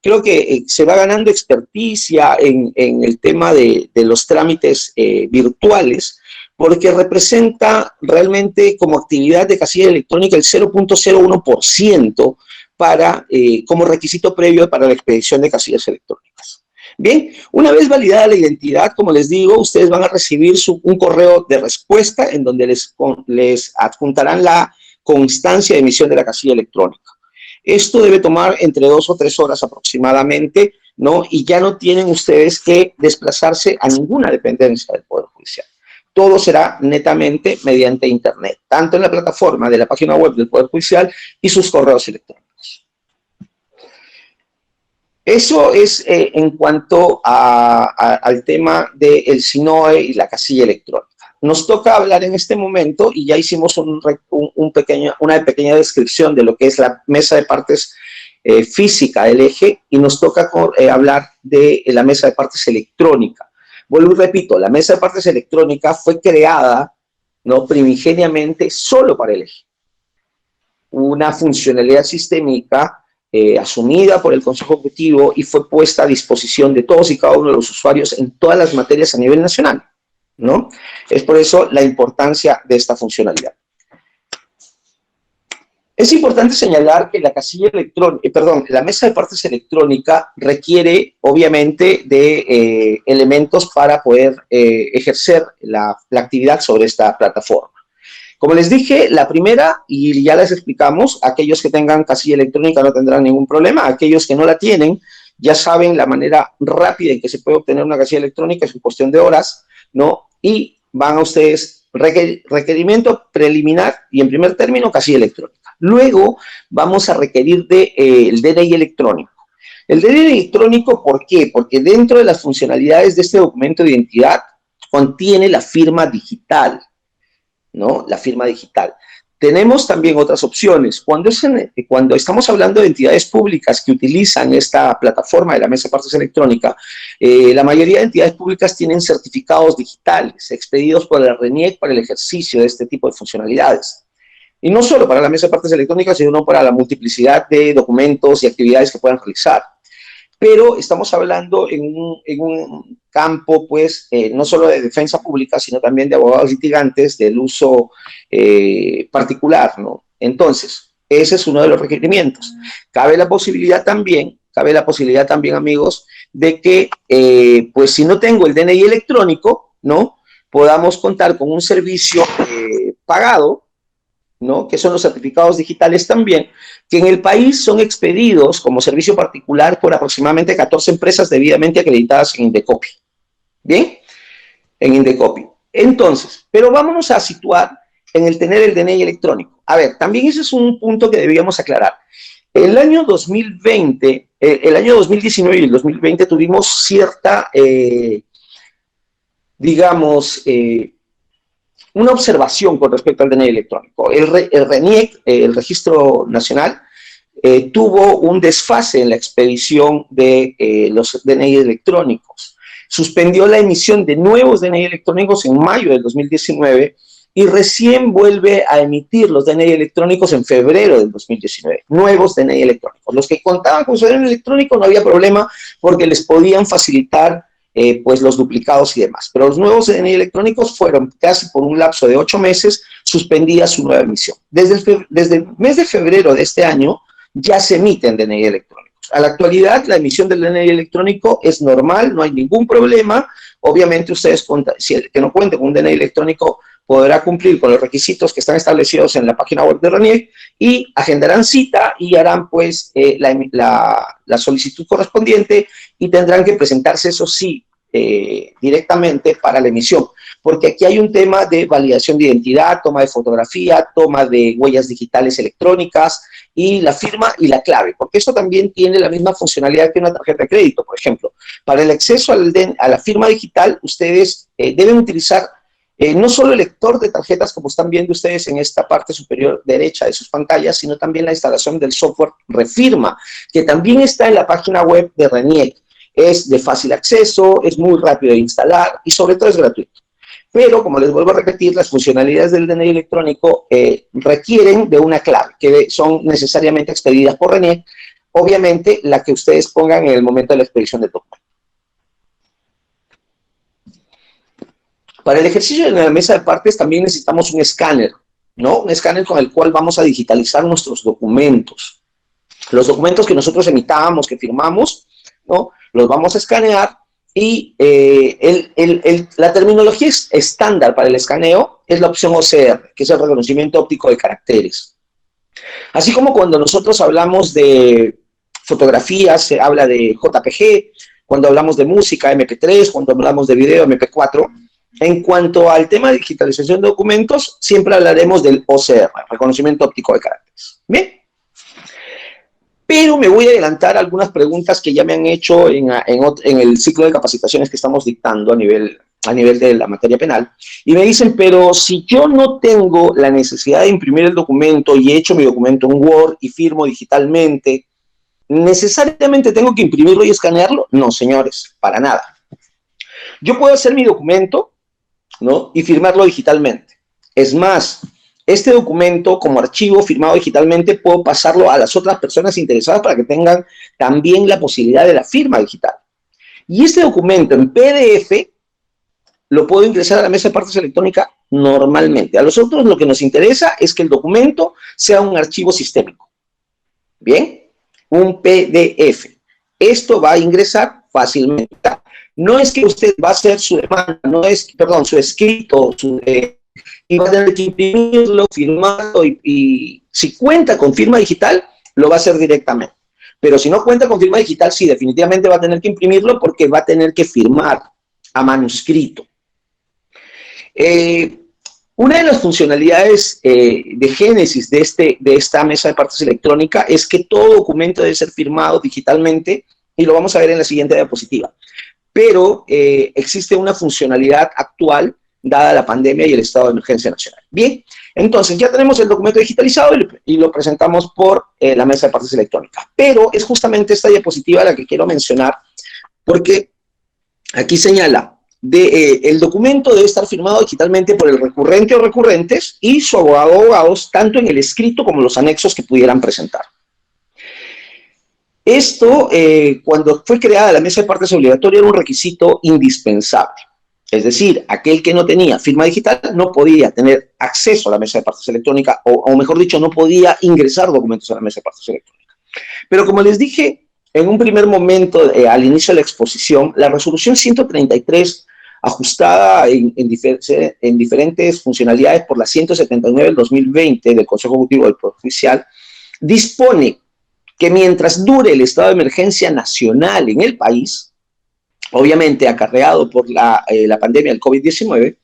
creo que se va ganando experticia en el tema de los trámites virtuales, porque representa realmente como actividad de casilla electrónica el 0.01% como requisito previo para la expedición de casillas electrónicas. Bien, una vez validada la identidad, como les digo, ustedes van a recibir un correo de respuesta en donde les adjuntarán la constancia de emisión de la casilla electrónica. Esto debe tomar entre 2 o 3 horas aproximadamente, ¿no? Y ya no tienen ustedes que desplazarse a ninguna dependencia del Poder Judicial. Todo será netamente mediante Internet, tanto en la plataforma de la página web del Poder Judicial y sus correos electrónicos. Eso es en cuanto al tema del SINOE y la casilla electrónica. Nos toca hablar en este momento, y ya hicimos una pequeña descripción de lo que es la mesa de partes física del eje, y nos toca hablar de la mesa de partes electrónica. Vuelvo y repito, la mesa de partes electrónica fue creada, ¿no?, primigeniamente solo para el eje. Una funcionalidad sistémica asumida por el Consejo Ejecutivo y fue puesta a disposición de todos y cada uno de los usuarios en todas las materias a nivel nacional, ¿no? Es por eso la importancia de esta funcionalidad. Es importante señalar que la mesa de partes electrónica requiere, obviamente, de elementos para poder ejercer la actividad sobre esta plataforma. Como les dije, la primera, y ya les explicamos, aquellos que tengan casilla electrónica no tendrán ningún problema, aquellos que no la tienen ya saben la manera rápida en que se puede obtener una casilla electrónica, es en cuestión de horas, ¿no? Y van a ustedes requerimiento preliminar y en primer término casilla electrónica. Luego vamos a requerir el DNI electrónico. El DNI electrónico, ¿por qué? Porque dentro de las funcionalidades de este documento de identidad contiene la firma digital, ¿no? La firma digital. Tenemos también otras opciones. Cuando estamos hablando de entidades públicas que utilizan esta plataforma de la mesa de partes electrónica, la mayoría de entidades públicas tienen certificados digitales expedidos por la RENIEC para el ejercicio de este tipo de funcionalidades. Y no solo para la mesa de partes electrónicas, sino para la multiplicidad de documentos y actividades que puedan realizar. Pero estamos hablando en un campo, pues, no solo de defensa pública, sino también de abogados litigantes del uso particular, ¿no? Entonces, ese es uno de los requerimientos. Cabe la posibilidad también, amigos, de que, pues, si no tengo el DNI electrónico, ¿no?, podamos contar con un servicio pagado, ¿no?, que son los certificados digitales también, que en el país son expedidos como servicio particular por aproximadamente 14 empresas debidamente acreditadas en Indecopi. ¿Bien? En Indecopi. Entonces, pero vámonos a situar en el tener el DNI electrónico. A ver, también ese es un punto que debíamos aclarar. El año 2020, el año 2019 y el 2020 tuvimos cierta, una observación con respecto al DNI electrónico. El RENIEC, el Registro Nacional, tuvo un desfase en la expedición de los DNI electrónicos. Suspendió la emisión de nuevos DNI electrónicos en mayo del 2019 y recién vuelve a emitir los DNI electrónicos en febrero del 2019. Nuevos DNI electrónicos. Los que contaban con su DNI electrónico no había problema porque les podían facilitar pues los duplicados y demás. Pero los nuevos DNI electrónicos fueron casi por un lapso de 8 meses suspendida su nueva emisión. Desde el mes de febrero de este año ya se emiten DNI electrónicos. A la actualidad, la emisión del DNI electrónico es normal, no hay ningún problema. Obviamente, ustedes, si el que no cuente con un DNI electrónico, podrá cumplir con los requisitos que están establecidos en la página web de RENIEC y agendarán cita y harán, pues, la solicitud correspondiente y tendrán que presentarse, eso sí, directamente para la emisión, porque aquí hay un tema de validación de identidad, toma de fotografía, toma de huellas digitales electrónicas y la firma y la clave, porque esto también tiene la misma funcionalidad que una tarjeta de crédito, por ejemplo. Para el acceso a la firma digital, ustedes deben utilizar no solo el lector de tarjetas, como están viendo ustedes en esta parte superior derecha de sus pantallas, sino también la instalación del software Refirma, que también está en la página web de RENIEC. Es de fácil acceso, es muy rápido de instalar y sobre todo es gratuito. Pero, como les vuelvo a repetir, las funcionalidades del DNI electrónico requieren de una clave, que son necesariamente expedidas por RENIEC, obviamente la que ustedes pongan en el momento de la expedición del documento. Para el ejercicio de la mesa de partes también necesitamos un escáner, ¿no? Un escáner con el cual vamos a digitalizar nuestros documentos. Los documentos que nosotros emitamos, que firmamos, ¿no? Los vamos a escanear y la terminología estándar para el escaneo es la opción OCR, que es el reconocimiento óptico de caracteres. Así como cuando nosotros hablamos de fotografías, se habla de JPG, cuando hablamos de música, MP3, cuando hablamos de video, MP4, en cuanto al tema de digitalización de documentos, siempre hablaremos del OCR, reconocimiento óptico de caracteres. ¿Bien? Pero me voy a adelantar algunas preguntas que ya me han hecho en el ciclo de capacitaciones que estamos dictando a nivel de la materia penal. Y me dicen, pero si yo no tengo la necesidad de imprimir el documento y he hecho mi documento en Word y firmo digitalmente, ¿necesariamente tengo que imprimirlo y escanearlo? No, señores, para nada. Yo puedo hacer mi documento, ¿no? Y firmarlo digitalmente. Es más, este documento como archivo firmado digitalmente puedo pasarlo a las otras personas interesadas para que tengan también la posibilidad de la firma digital. Y este documento en PDF lo puedo ingresar a la mesa de partes electrónica normalmente. A nosotros lo que nos interesa es que el documento sea un archivo sistémico. ¿Bien? Un PDF. Esto va a ingresar fácilmente. No es que usted va a hacer su demanda, su escrito, y va a tener que imprimirlo, firmarlo, y si cuenta con firma digital, lo va a hacer directamente. Pero si no cuenta con firma digital, sí, definitivamente va a tener que imprimirlo porque va a tener que firmar a manuscrito. Una de las funcionalidades de génesis de esta mesa de partes electrónica es que todo documento debe ser firmado digitalmente, y lo vamos a ver en la siguiente diapositiva. Pero existe una funcionalidad actual dada la pandemia y el estado de emergencia nacional. Bien, entonces ya tenemos el documento digitalizado y lo presentamos por la mesa de partes electrónica. Pero es justamente esta diapositiva la que quiero mencionar, porque aquí señala, el documento debe estar firmado digitalmente por el recurrente o recurrentes y su abogado o abogados, tanto en el escrito como los anexos que pudieran presentar. Esto, cuando fue creada la mesa de partes obligatoria, era un requisito indispensable. Es decir, aquel que no tenía firma digital no podía tener acceso a la mesa de partes electrónica, o mejor dicho, no podía ingresar documentos a la mesa de partes electrónica. Pero como les dije en un primer momento, al inicio de la exposición, la resolución 133, ajustada en diferentes funcionalidades por la 179 del 2020 del Consejo Ejecutivo del Poder Judicial, dispone que mientras dure el estado de emergencia nacional en el país, obviamente acarreado por la pandemia del COVID-19,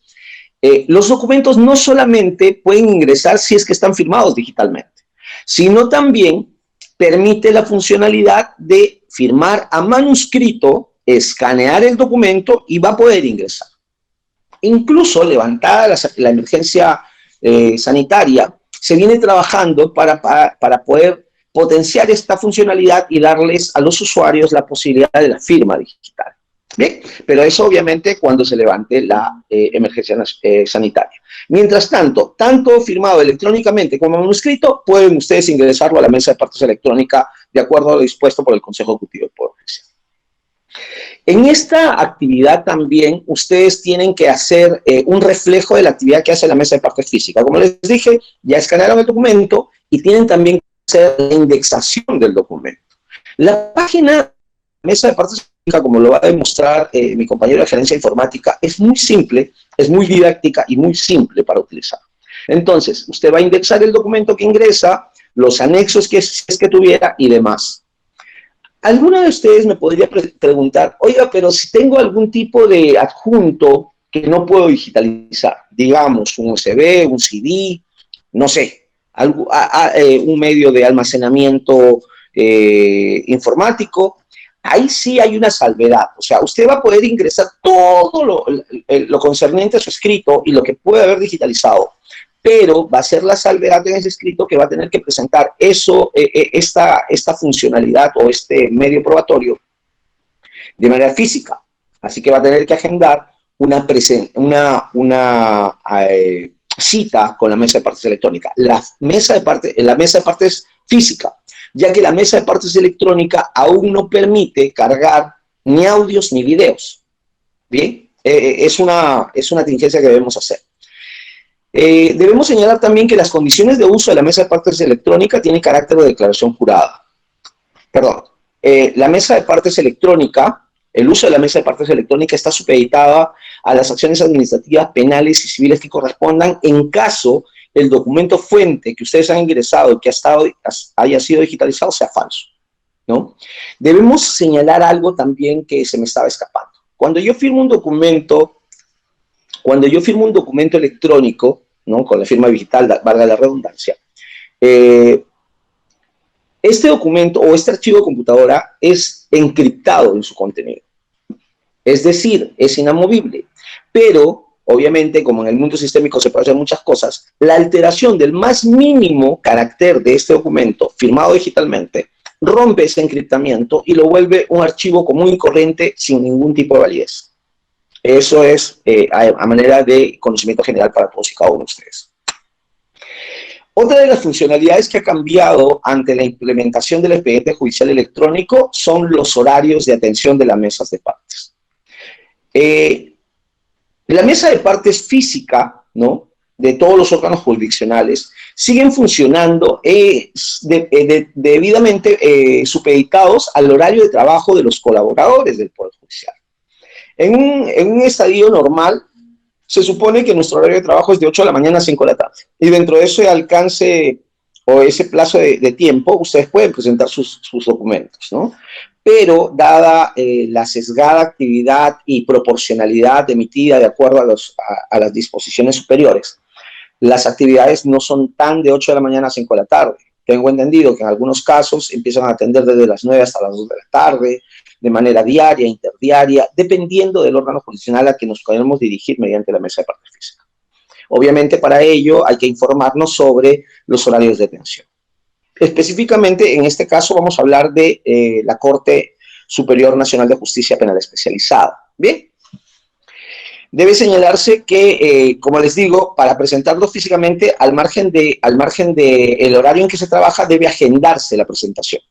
los documentos no solamente pueden ingresar si es que están firmados digitalmente, sino también permite la funcionalidad de firmar a manuscrito, escanear el documento y va a poder ingresar. Incluso levantada la emergencia sanitaria, se viene trabajando para poder potenciar esta funcionalidad y darles a los usuarios la posibilidad de la firma digital. Bien, pero eso obviamente cuando se levante la emergencia sanitaria. Mientras tanto, tanto firmado electrónicamente como manuscrito, pueden ustedes ingresarlo a la mesa de partes electrónica de acuerdo a lo dispuesto por el Consejo Ejecutivo del Poder Judicial. En esta actividad también ustedes tienen que hacer un reflejo de la actividad que hace la mesa de partes física. Como les dije, ya escanearon el documento y tienen también que hacer la indexación del documento. La página mesa de partes física, como lo va a demostrar mi compañero de gerencia informática, es muy simple, es muy didáctica y muy simple para utilizar. Entonces, usted va a indexar el documento que ingresa, los anexos que es que tuviera y demás. Alguno de ustedes me podría preguntar, oiga, pero si tengo algún tipo de adjunto que no puedo digitalizar, digamos, un USB, un CD, no sé, un medio de almacenamiento informático, ahí sí hay una salvedad. O sea, usted va a poder ingresar todo lo concerniente a su escrito y lo que puede haber digitalizado, pero va a ser la salvedad en ese escrito que va a tener que presentar esta funcionalidad o este medio probatorio de manera física. Así que va a tener que agendar cita con la mesa de partes electrónica, la mesa de partes física, ya que la mesa de partes electrónica aún no permite cargar ni audios ni videos. Bien, es una diligencia que debemos hacer. Debemos señalar también que las condiciones de uso de la mesa de partes electrónica tienen carácter de declaración jurada. Perdón, la mesa de partes electrónica, el uso de la mesa de partes electrónica está supeditada a las acciones administrativas, penales y civiles que correspondan en caso el documento fuente que ustedes han ingresado y que haya sido digitalizado sea falso, ¿no? Debemos señalar algo también que se me estaba escapando. Cuando yo firmo un documento electrónico, ¿no? Con la firma digital, valga la redundancia, este documento o este archivo de computadora es encriptado en su contenido. Es decir, es inamovible. Pero, obviamente, como en el mundo sistémico se puede hacer muchas cosas, la alteración del más mínimo carácter de este documento, firmado digitalmente, rompe ese encriptamiento y lo vuelve un archivo común y corriente sin ningún tipo de validez. Eso es a manera de conocimiento general para todos y cada uno de ustedes. Otra de las funcionalidades que ha cambiado ante la implementación del expediente judicial electrónico son los horarios de atención de las mesas de partes. La mesa de partes física, ¿no?, de todos los órganos jurisdiccionales siguen funcionando debidamente supeditados al horario de trabajo de los colaboradores del Poder Judicial. En un estadio normal, se supone que nuestro horario de trabajo es de 8 de la mañana a 5 de la tarde. Y dentro de ese alcance o ese plazo de tiempo, ustedes pueden presentar sus documentos, ¿no? Pero dada la sesgada actividad y proporcionalidad emitida de acuerdo a las disposiciones superiores, las actividades no son tan de 8 de la mañana a 5 de la tarde. Tengo entendido que en algunos casos empiezan a atender desde las 9 hasta las 2 de la tarde, de manera diaria, interdiaria, dependiendo del órgano jurisdiccional a que nos podemos dirigir mediante la mesa de partes física. Obviamente, para ello hay que informarnos sobre los horarios de atención. Específicamente, en este caso, vamos a hablar de la Corte Superior Nacional de Justicia Penal Especializada. Bien. Debe señalarse que, como les digo, para presentarlo físicamente, al margen del horario en que se trabaja, debe agendarse la presentación,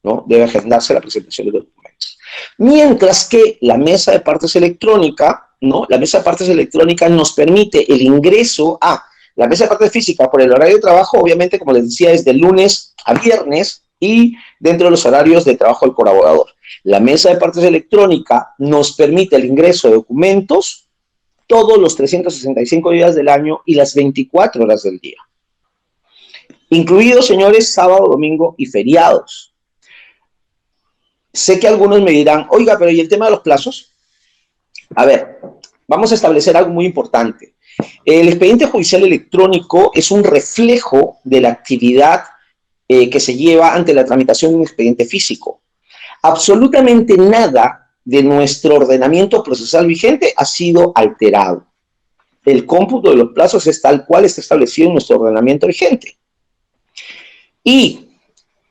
¿no? Debe agendarse la presentación de los documentos. Mientras que la mesa de partes electrónica, ¿no? La mesa de partes electrónica nos permite el ingreso a la mesa de partes física por el horario de trabajo, obviamente, como les decía, es de lunes a viernes y dentro de los horarios de trabajo del colaborador. La mesa de partes electrónica nos permite el ingreso de documentos todos los 365 días del año y las 24 horas del día. Incluidos, señores, sábado, domingo y feriados. Sé que algunos me dirán, oiga, pero ¿y el tema de los plazos? A ver, vamos a establecer algo muy importante. El expediente judicial electrónico es un reflejo de la actividad que se lleva ante la tramitación de un expediente físico. Absolutamente nada de nuestro ordenamiento procesal vigente ha sido alterado. El cómputo de los plazos es tal cual está establecido en nuestro ordenamiento vigente. Y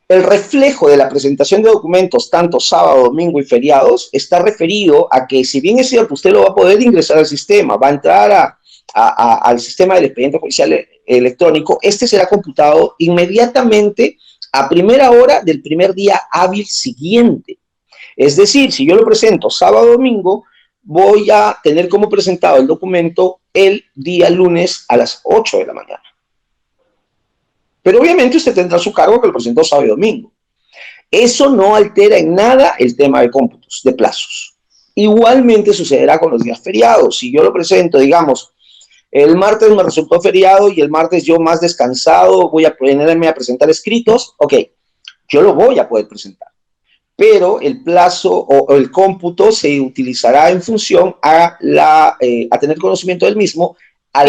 el reflejo de la presentación de documentos, tanto sábado, domingo y feriados, está referido a que, si bien es cierto, usted lo va a poder ingresar al sistema, va a entrar al sistema del expediente judicial electrónico, este será computado inmediatamente a primera hora del primer día hábil siguiente. Es decir, si yo lo presento sábado o domingo, voy a tener como presentado el documento el día lunes a las 8 de la mañana. Pero obviamente usted tendrá a su cargo que lo presentó sábado y domingo. Eso no altera en nada el tema de cómputos, de plazos. Igualmente sucederá con los días feriados. Si yo lo presento, digamos, el martes me resultó feriado y el martes yo más descansado voy a ponerme a presentar escritos, ok, yo lo voy a poder presentar. Pero el plazo o el cómputo se utilizará en función a tener conocimiento del mismo a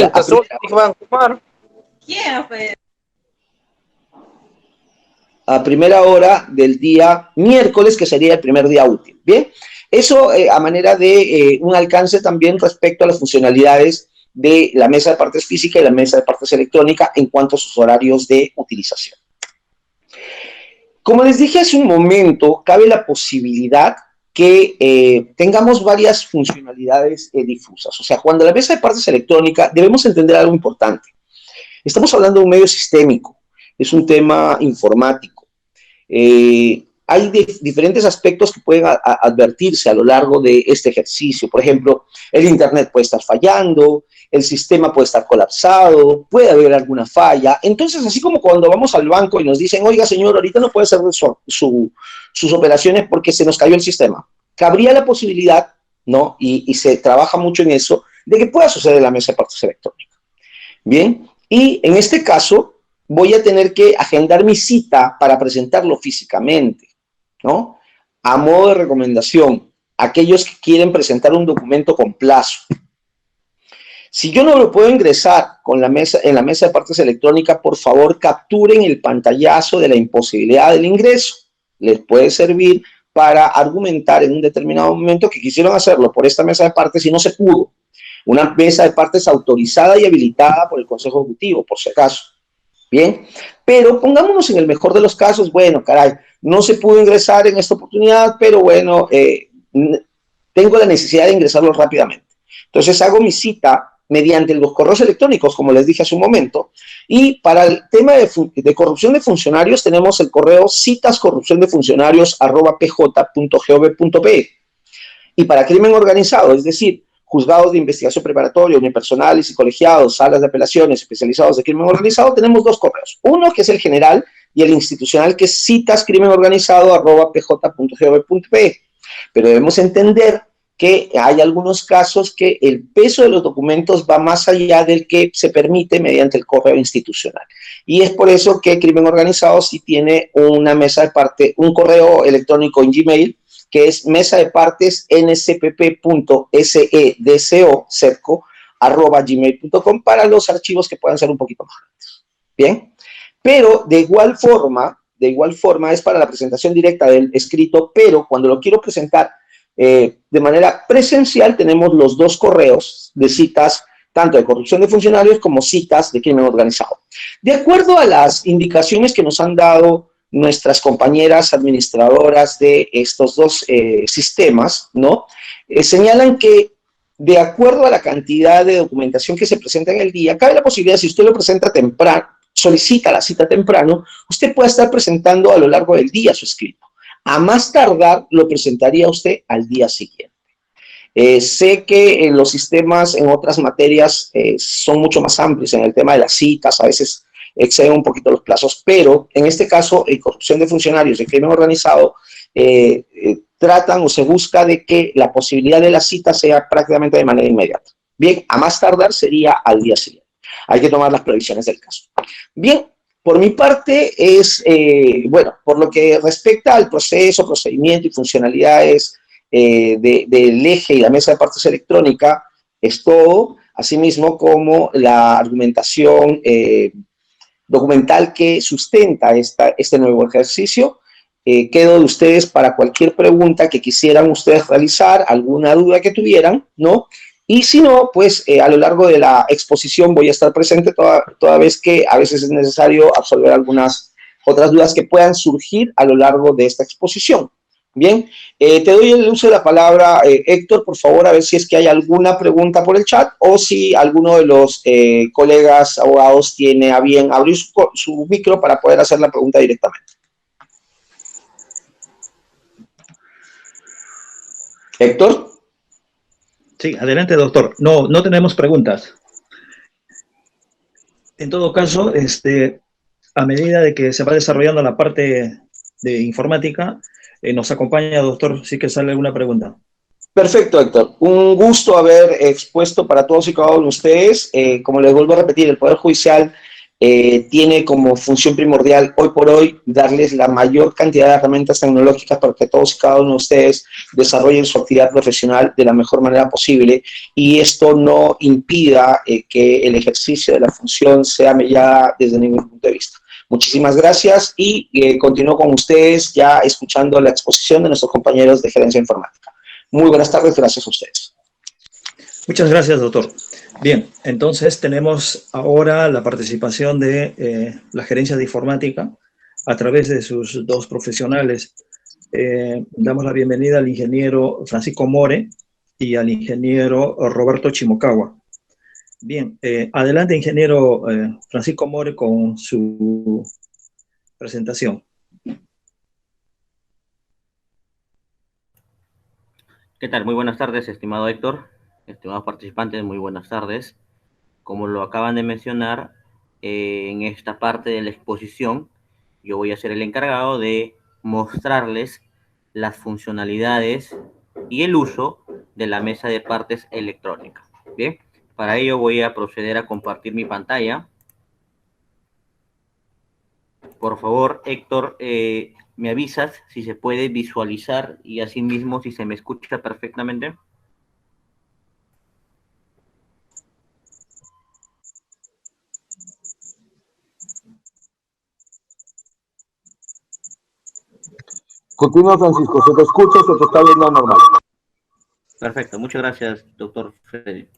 primera hora del día miércoles, que sería el primer día útil. Bien, eso a manera de un alcance también respecto a las funcionalidades de la mesa de partes física y la mesa de partes electrónica en cuanto a sus horarios de utilización. Como les dije hace un momento, cabe la posibilidad que tengamos varias funcionalidades difusas. O sea, cuando la mesa de partes electrónica, debemos entender algo importante. Estamos hablando de un medio sistémico, es un tema informático. Hay diferentes aspectos que pueden advertirse a lo largo de este ejercicio. Por ejemplo, el Internet puede estar fallando, el sistema puede estar colapsado, puede haber alguna falla. Entonces, así como cuando vamos al banco y nos dicen, oiga, señor, ahorita no puede hacer sus operaciones porque se nos cayó el sistema. Cabría la posibilidad, ¿no? Y se trabaja mucho en eso, de que pueda suceder en la mesa de partes electrónica. Bien, y en este caso voy a tener que agendar mi cita para presentarlo físicamente, ¿no? A modo de recomendación, aquellos que quieren presentar un documento con plazo. Si yo no lo puedo ingresar en la mesa de partes electrónica, por favor, capturen el pantallazo de la imposibilidad del ingreso. Les puede servir para argumentar en un determinado momento que quisieron hacerlo por esta mesa de partes y no se pudo. Una mesa de partes autorizada y habilitada por el Consejo Ejecutivo, por si acaso. Bien, pero pongámonos en el mejor de los casos, bueno, caray, no se pudo ingresar en esta oportunidad, pero bueno, tengo la necesidad de ingresarlo rápidamente. Entonces hago mi cita mediante los correos electrónicos, como les dije hace un momento, y para el tema de corrupción de funcionarios tenemos el correo citascorrupciondefuncionarios@pj.gov.pe. Y para crimen organizado, es decir, juzgados de investigación preparatoria, unipersonales y colegiados, salas de apelaciones especializados de crimen organizado, tenemos dos correos. Uno que es el general y el institucional, que es citascrimenorganizado@pj.gov.pe. Pero debemos entender que hay algunos casos que el peso de los documentos va más allá del que se permite mediante el correo institucional. Y es por eso que crimen organizado sí tiene una mesa de parte, un correo electrónico en Gmail, que es mesa de partes ncpp.sedco@gmail.com para los archivos que puedan ser un poquito más grandes. Bien, pero de igual forma es para la presentación directa del escrito, pero cuando lo quiero presentar de manera presencial tenemos los dos correos de citas, tanto de corrupción de funcionarios como citas de crimen organizado. De acuerdo a las indicaciones que nos han dado nuestras compañeras administradoras de estos dos sistemas, ¿no? Señalan que de acuerdo a la cantidad de documentación que se presenta en el día, cabe la posibilidad, si usted lo presenta temprano, solicita la cita temprano, usted puede estar presentando a lo largo del día su escrito. A más tardar, lo presentaría usted al día siguiente. Sé que los sistemas en otras materias son mucho más amplios en el tema de las citas, a veces exceden un poquito los plazos, pero en este caso, en corrupción de funcionarios y crimen organizado, tratan o se busca de que la posibilidad de la cita sea prácticamente de manera inmediata. Bien, a más tardar sería al día siguiente. Hay que tomar las previsiones del caso. Bien, por mi parte es, bueno, por lo que respecta al proceso, procedimiento y funcionalidades del eje y la mesa de partes electrónica, es todo, asimismo como la argumentación documental que sustenta este nuevo ejercicio. Quedo de ustedes para cualquier pregunta que quisieran ustedes realizar, alguna duda que tuvieran, ¿no? Y si no, pues a lo largo de la exposición voy a estar presente toda vez que a veces es necesario absolver algunas otras dudas que puedan surgir a lo largo de esta exposición. Bien, te doy el uso de la palabra, Héctor, por favor, a ver si es que hay alguna pregunta por el chat o si alguno de los colegas abogados tiene a bien abrir su micro para poder hacer la pregunta directamente. Héctor.
Sí, adelante, doctor. No tenemos preguntas. En todo caso, a medida de que se va desarrollando la parte de informática, nos acompaña, doctor, si que sale alguna pregunta.
Perfecto, Héctor. Un gusto haber expuesto para todos y cada uno de ustedes. Como les vuelvo a repetir, el Poder Judicial tiene como función primordial hoy por hoy darles la mayor cantidad de herramientas tecnológicas para que todos y cada uno de ustedes desarrollen su actividad profesional de la mejor manera posible y esto no impida que el ejercicio de la función sea mellada desde ningún punto de vista. Muchísimas gracias y continúo con ustedes ya escuchando la exposición de nuestros compañeros de Gerencia Informática. Muy buenas tardes, gracias a ustedes.
Muchas gracias, doctor. Bien, entonces tenemos ahora la participación de la Gerencia de Informática a través de sus dos profesionales, Damos la bienvenida al ingeniero Francisco More y al ingeniero Roberto Chimocawa. Bien, adelante, ingeniero Francisco More, con su presentación.
¿Qué tal? Muy buenas tardes, estimado Héctor, estimados participantes, muy buenas tardes. Como lo acaban de mencionar, en esta parte de la exposición, yo voy a ser el encargado de mostrarles las funcionalidades y el uso de la mesa de partes electrónica. Bien, para ello voy a proceder a compartir mi pantalla. Por favor, Héctor, me avisas si se puede visualizar y asimismo si se me escucha perfectamente.
Continúa, Francisco, se te escucha, se te está viendo normal.
Perfecto, muchas gracias, doctor Freddy.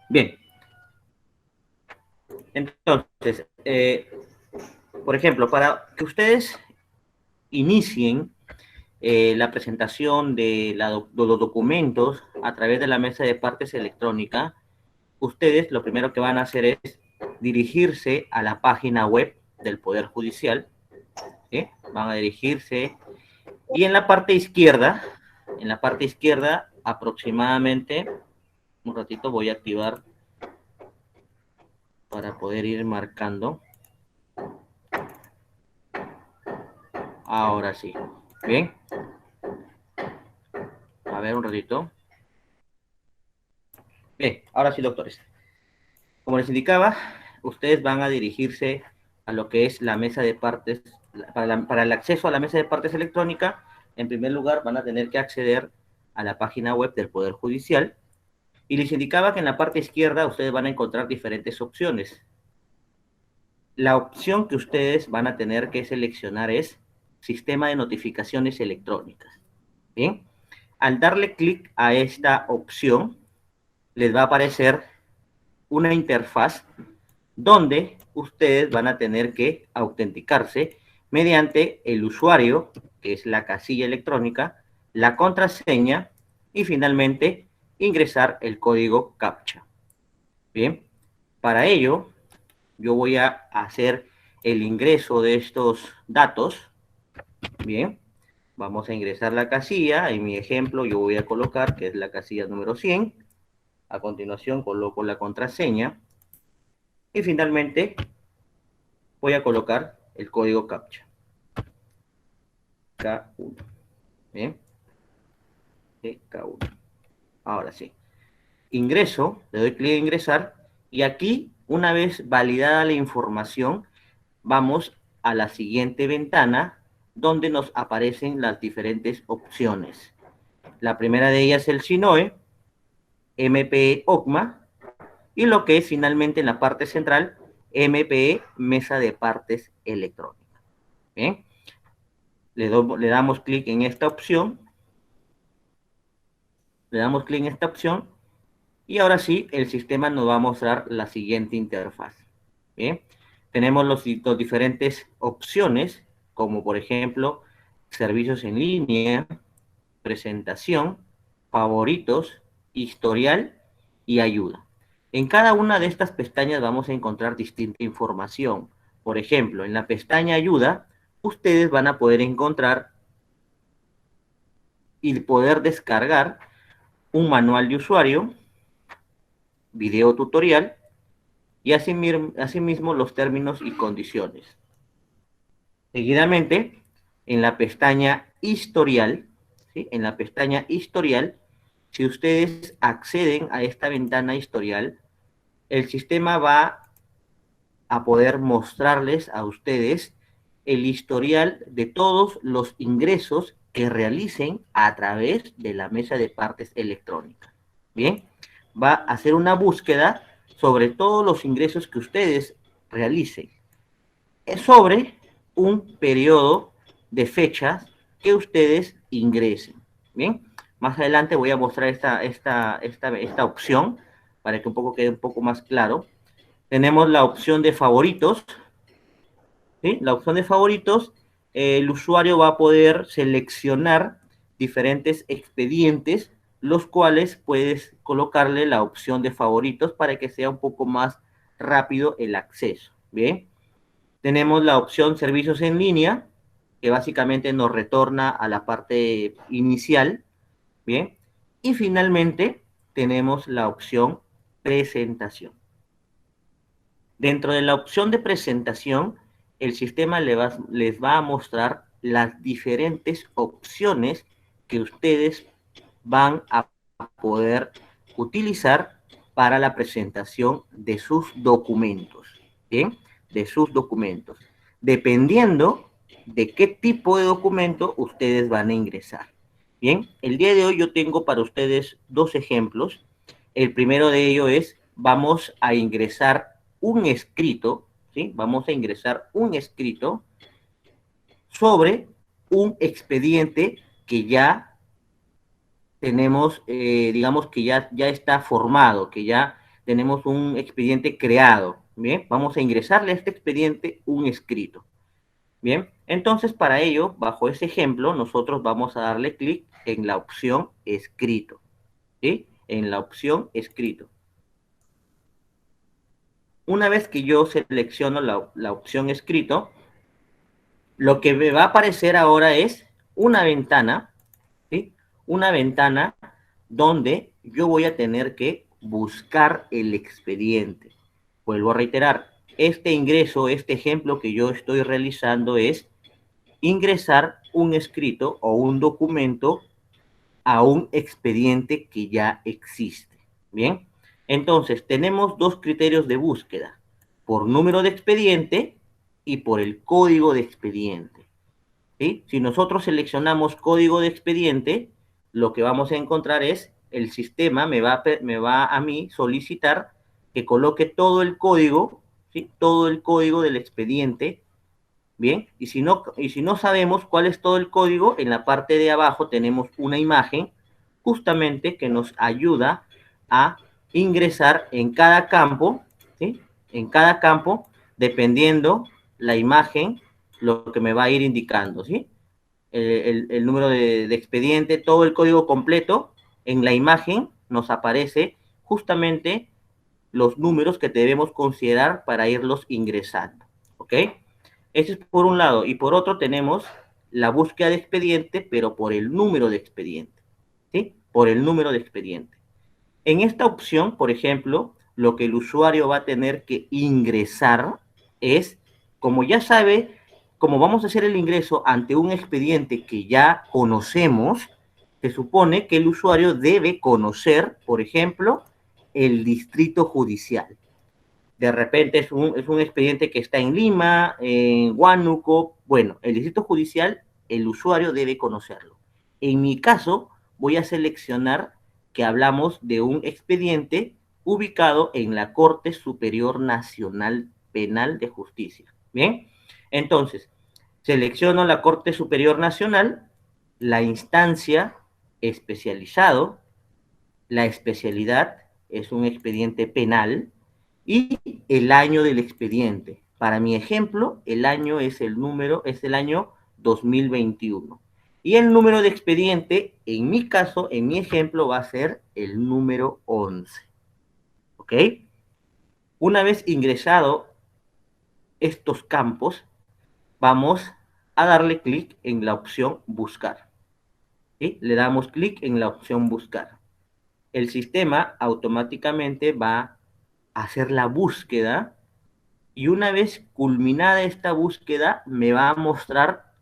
Bien. Entonces, por ejemplo, para que ustedes inicien la presentación de los documentos a través de la mesa de partes electrónica, ustedes lo primero que van a hacer es dirigirse a la página web del Poder Judicial. ¿Sí? Van a dirigirse y en la parte izquierda, aproximadamente, un ratito voy a activar para poder ir marcando. Ahora sí. Bien. A ver, un ratito. Bien, ahora sí, doctores. Como les indicaba, ustedes van a dirigirse a lo que es la mesa de partes. Para el acceso a la mesa de partes electrónica, en primer lugar van a tener que acceder a la página web del Poder Judicial. Y les indicaba que en la parte izquierda ustedes van a encontrar diferentes opciones. La opción que ustedes van a tener que seleccionar es Sistema de Notificaciones Electrónicas. Bien, al darle clic a esta opción, les va a aparecer una interfaz donde ustedes van a tener que autenticarse mediante el usuario, que es la casilla electrónica, la contraseña y finalmente ingresar el código CAPTCHA. Bien, para ello yo voy a hacer el ingreso de estos datos. Bien, vamos a ingresar la casilla. En mi ejemplo yo voy a colocar que es la casilla número 100. A continuación coloco la contraseña y finalmente voy a colocar el código CAPTCHA. K1. Bien. K1. Ahora sí. Ingreso, le doy clic a ingresar y aquí, una vez validada la información, vamos a la siguiente ventana donde nos aparecen las diferentes opciones. La primera de ellas es el SINOE, MPE OCMA y lo que es finalmente en la parte central, MPE Mesa de Partes Electrónica. Bien, le damos clic en esta opción. Le damos clic en esta opción y ahora sí, el sistema nos va a mostrar la siguiente interfaz. Bien, tenemos las diferentes opciones, como por ejemplo, servicios en línea, presentación, favoritos, historial y ayuda. En cada una de estas pestañas vamos a encontrar distinta información. Por ejemplo, en la pestaña ayuda, ustedes van a poder encontrar y poder descargar un manual de usuario, video tutorial y asimismo los términos y condiciones. Seguidamente, en la pestaña historial, ¿sí? En la pestaña historial, si ustedes acceden a esta ventana historial, el sistema va a poder mostrarles a ustedes el historial de todos los ingresos que realicen a través de la mesa de partes electrónica. Bien, va a hacer una búsqueda sobre todos los ingresos que ustedes realicen, sobre un periodo de fechas que ustedes ingresen. Bien, más adelante voy a mostrar esta opción para que quede un poco más claro. Tenemos la opción de favoritos, ¿sí? La opción de favoritos el usuario va a poder seleccionar diferentes expedientes, los cuales puedes colocarle la opción de favoritos para que sea un poco más rápido el acceso. Bien, tenemos la opción servicios en línea, que básicamente nos retorna a la parte inicial. Bien, y finalmente tenemos la opción presentación. Dentro de la opción de presentación, el sistema les va a mostrar las diferentes opciones que ustedes van a poder utilizar para la presentación de sus documentos. ¿Bien? De sus documentos. Dependiendo de qué tipo de documento ustedes van a ingresar. Bien, el día de hoy yo tengo para ustedes dos ejemplos. El primero de ellos es, vamos a ingresar un escrito, ¿sí? Vamos a ingresar un escrito sobre un expediente que ya tenemos, digamos que ya está formado, que ya tenemos un expediente creado. Bien, vamos a ingresarle a este expediente un escrito. Bien, entonces para ello, bajo ese ejemplo, nosotros vamos a darle clic en la opción escrito. ¿Sí? En la opción escrito. Una vez que yo selecciono la opción escrito, lo que me va a aparecer ahora es una ventana, ¿sí? Una ventana donde yo voy a tener que buscar el expediente. Vuelvo a reiterar, este ingreso, este ejemplo que yo estoy realizando es ingresar un escrito o un documento a un expediente que ya existe. Bien, entonces tenemos dos criterios de búsqueda, por número de expediente y por el código de expediente. ¿Sí? Si nosotros seleccionamos código de expediente, lo que vamos a encontrar es el sistema me va a mí solicitar que coloque todo el código, ¿sí? Todo el código del expediente. Bien, y si no sabemos cuál es todo el código, en la parte de abajo tenemos una imagen justamente que nos ayuda a ingresar en cada campo, ¿sí? En cada campo, dependiendo la imagen, lo que me va a ir indicando, ¿sí? El número de expediente, todo el código completo, en la imagen nos aparece justamente los números que debemos considerar para irlos ingresando, ¿ok? Eso es por un lado. Y por otro tenemos la búsqueda de expediente, pero por el número de expediente, ¿sí? Por el número de expediente. En esta opción, por ejemplo, lo que el usuario va a tener que ingresar es, como ya sabe, como vamos a hacer el ingreso ante un expediente que ya conocemos, se supone que el usuario debe conocer, por ejemplo, el distrito judicial. De repente es un expediente que está en Lima, en Huánuco. Bueno, el distrito judicial, el usuario debe conocerlo. En mi caso, voy a seleccionar que hablamos de un expediente ubicado en la Corte Superior Nacional Penal de Justicia. Bien, entonces, selecciono la Corte Superior Nacional, la instancia especializado, la especialidad es un expediente penal, y el año del expediente. Para mi ejemplo, el año es el año 2021. Y el número de expediente, en mi caso, en mi ejemplo, va a ser el número 11. ¿Ok? Una vez ingresado estos campos, vamos a darle clic en la opción buscar. ¿Sí? Le damos clic en la opción buscar. El sistema automáticamente va a hacer la búsqueda. Y una vez culminada esta búsqueda, me va a mostrar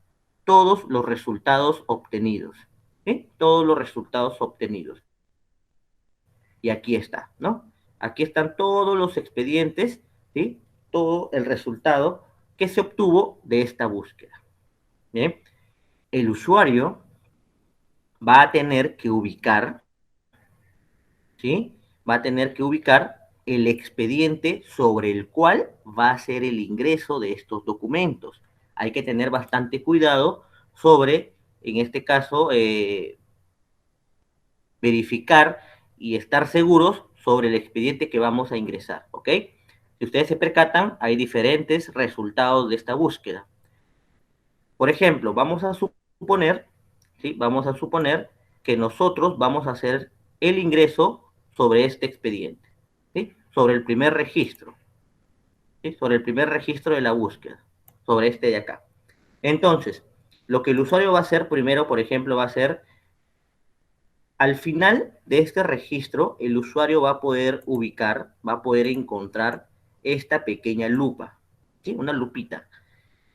todos los resultados obtenidos. ¿Sí? Todos los resultados obtenidos. Y aquí está, ¿no? Aquí están todos los expedientes, ¿sí? Todo el resultado que se obtuvo de esta búsqueda. ¿Bien? El usuario va a tener que ubicar, ¿sí? Va a tener que ubicar el expediente sobre el cual va a ser el ingreso de estos documentos. Hay que tener bastante cuidado sobre, en este caso, verificar y estar seguros sobre el expediente que vamos a ingresar, ¿ok? Si ustedes se percatan, hay diferentes resultados de esta búsqueda. Por ejemplo, vamos a suponer, ¿sí? Vamos a suponer que nosotros vamos a hacer el ingreso sobre este expediente, ¿sí? Sobre el primer registro, ¿sí? Sobre el primer registro de la búsqueda, sobre este de acá. Entonces, lo que el usuario va a hacer primero, por ejemplo, va a ser, al final de este registro, el usuario va a poder ubicar, va a poder encontrar esta pequeña lupa, ¿sí? Una lupita.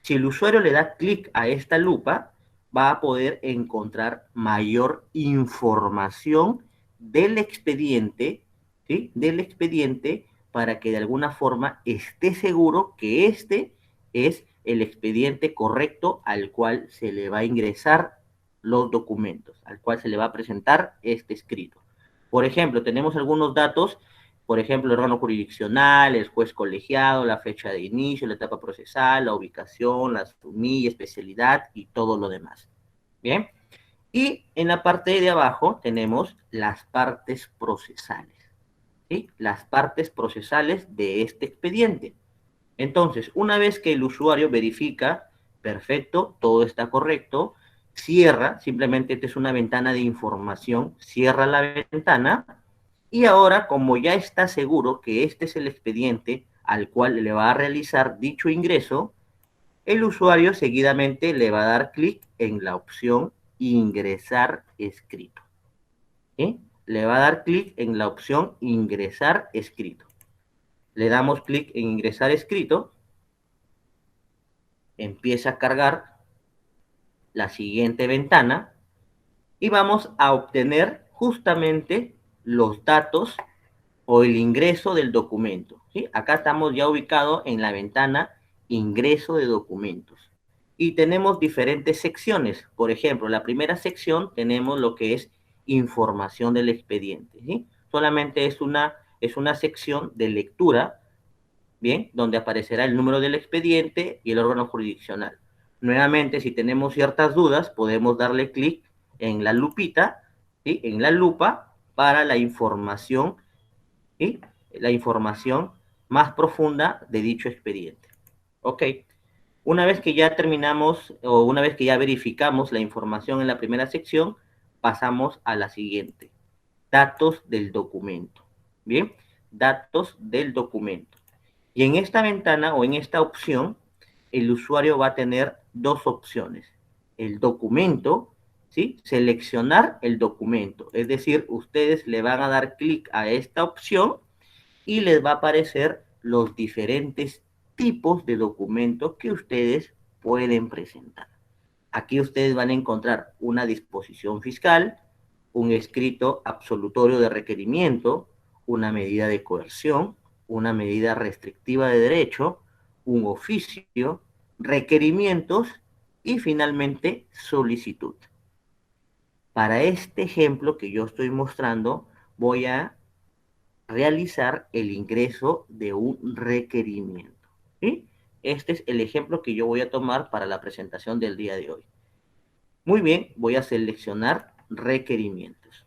Si el usuario le da clic a esta lupa, va a poder encontrar mayor información del expediente, ¿sí? Del expediente, para que de alguna forma esté seguro que este es el expediente correcto al cual se le va a ingresar los documentos, al cual se le va a presentar este escrito. Por ejemplo, tenemos algunos datos, por ejemplo, el órgano jurisdiccional, el juez colegiado, la fecha de inicio, la etapa procesal, la ubicación, la SUNY, especialidad y todo lo demás. Bien. Y en la parte de abajo tenemos las partes procesales, ¿sí? Las partes procesales de este expediente. Entonces, una vez que el usuario verifica, perfecto, todo está correcto, cierra, simplemente esta es una ventana de información, cierra la ventana, y ahora, como ya está seguro que este es el expediente al cual le va a realizar dicho ingreso, el usuario seguidamente le va a dar clic en la opción ingresar escrito, ¿sí? Le va a dar clic en la opción ingresar escrito. Le damos clic en ingresar escrito, empieza a cargar la siguiente ventana y vamos a obtener justamente los datos o el ingreso del documento, ¿sí? Acá estamos ya ubicados en la ventana ingreso de documentos y tenemos diferentes secciones. Por ejemplo, la primera sección tenemos lo que es información del expediente, ¿sí? Solamente es una sección de lectura, ¿bien? Donde aparecerá el número del expediente y el órgano jurisdiccional. Nuevamente, si tenemos ciertas dudas, podemos darle clic en la lupita, ¿sí? En la lupa para la información, ¿sí? La información más profunda de dicho expediente. Ok. Una vez que ya terminamos o una vez que ya verificamos la información en la primera sección, pasamos a la siguiente. Datos del documento. Bien, datos del documento. Y en esta ventana o en esta opción, el usuario va a tener dos opciones. El documento, ¿sí? Seleccionar el documento. Es decir, ustedes le van a dar clic a esta opción y les va a aparecer los diferentes tipos de documentos que ustedes pueden presentar. Aquí ustedes van a encontrar una disposición fiscal, un escrito absolutorio de requerimiento, una medida de coerción, una medida restrictiva de derecho, un oficio, requerimientos y finalmente solicitud. Para este ejemplo que yo estoy mostrando, voy a realizar el ingreso de un requerimiento, ¿sí? Este es el ejemplo que yo voy a tomar para la presentación del día de hoy. Muy bien, voy a seleccionar requerimientos.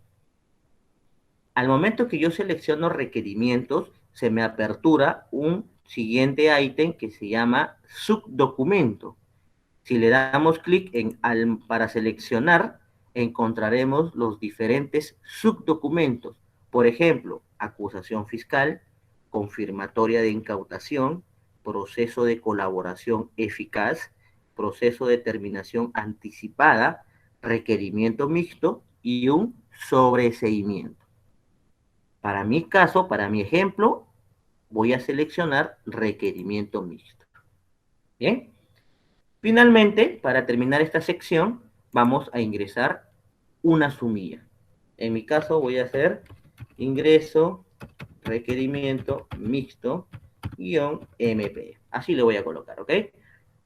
Al momento que yo selecciono requerimientos, se me apertura un siguiente ítem que se llama subdocumento. Si le damos clic para seleccionar, encontraremos los diferentes subdocumentos. Por ejemplo, acusación fiscal, confirmatoria de incautación, proceso de colaboración eficaz, proceso de terminación anticipada, requerimiento mixto y un sobreseimiento. Para mi caso, para mi ejemplo, voy a seleccionar requerimiento mixto. Bien. Finalmente, para terminar esta sección, vamos a ingresar una sumilla. En mi caso voy a hacer ingreso, requerimiento mixto, guión MP. Así le voy a colocar, ¿ok?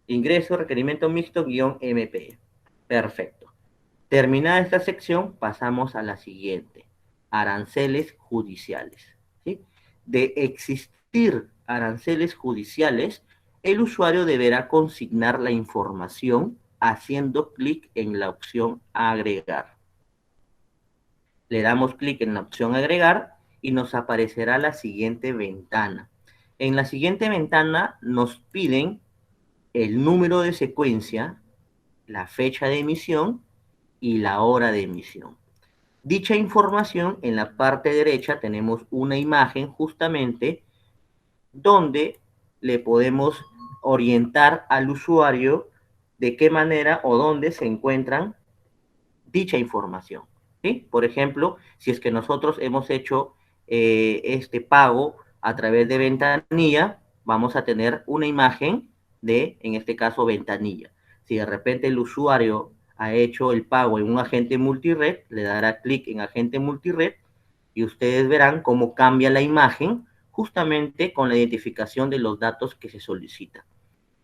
Ingreso, requerimiento mixto, guión MP. Perfecto. Terminada esta sección, pasamos a la siguiente. Aranceles judiciales, ¿sí? De existir aranceles judiciales, el usuario deberá consignar la información haciendo clic en la opción agregar. Le damos clic en la opción agregar y nos aparecerá la siguiente ventana. En la siguiente ventana nos piden el número de secuencia, la fecha de emisión y la hora de emisión. Dicha información, en la parte derecha tenemos una imagen justamente donde le podemos orientar al usuario de qué manera o dónde se encuentran dicha información, ¿sí? Por ejemplo, si es que nosotros hemos hecho este pago a través de ventanilla, vamos a tener una imagen de, en este caso, ventanilla. Si de repente el usuario ha hecho el pago en un agente multired, le dará clic en agente multired y ustedes verán cómo cambia la imagen justamente con la identificación de los datos que se solicitan.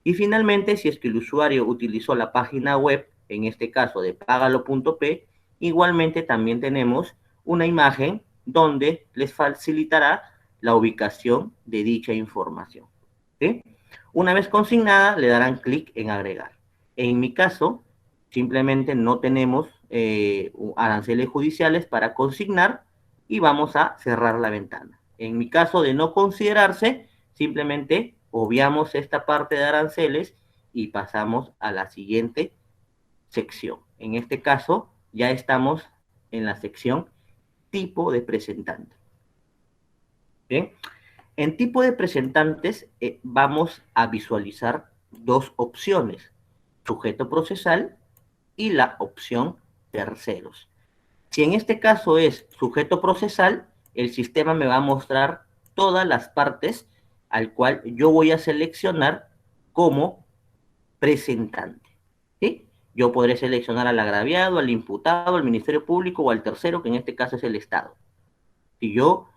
Y finalmente, si es que el usuario utilizó la página web, en este caso de pagalo.p, igualmente también tenemos una imagen donde les facilitará la ubicación de dicha información, ¿sí? Una vez consignada, le darán clic en agregar. En mi caso, simplemente no tenemos aranceles judiciales para consignar y vamos a cerrar la ventana. En mi caso de no considerarse, simplemente obviamos esta parte de aranceles y pasamos a la siguiente sección. En este caso, ya estamos en la sección tipo de presentante. Bien, en tipo de presentantes vamos a visualizar dos opciones, sujeto procesal y la opción terceros. Si en este caso es sujeto procesal, el sistema me va a mostrar todas las partes al cual yo voy a seleccionar como presentante, ¿sí? Yo podré seleccionar al agraviado, al imputado, al Ministerio Público o al tercero, que en este caso es el Estado. Si yo,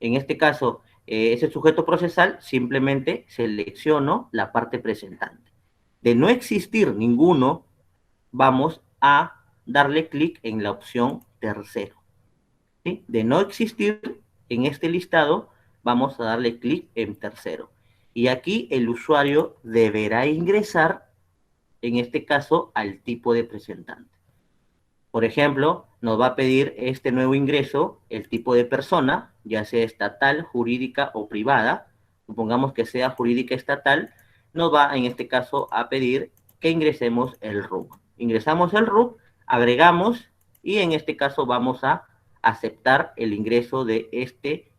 en este caso, es el sujeto procesal, simplemente selecciono la parte presentante. De no existir ninguno, vamos a darle clic en la opción tercero, ¿sí? De no existir en este listado, vamos a darle clic en tercero. Y aquí el usuario deberá ingresar, en este caso, al tipo de presentante. Por ejemplo, nos va a pedir este nuevo ingreso, el tipo de persona, ya sea estatal, jurídica o privada. Supongamos que sea jurídica estatal, nos va en este caso a pedir que ingresemos el RUC. Ingresamos el RUC, agregamos y en este caso vamos a aceptar el ingreso de este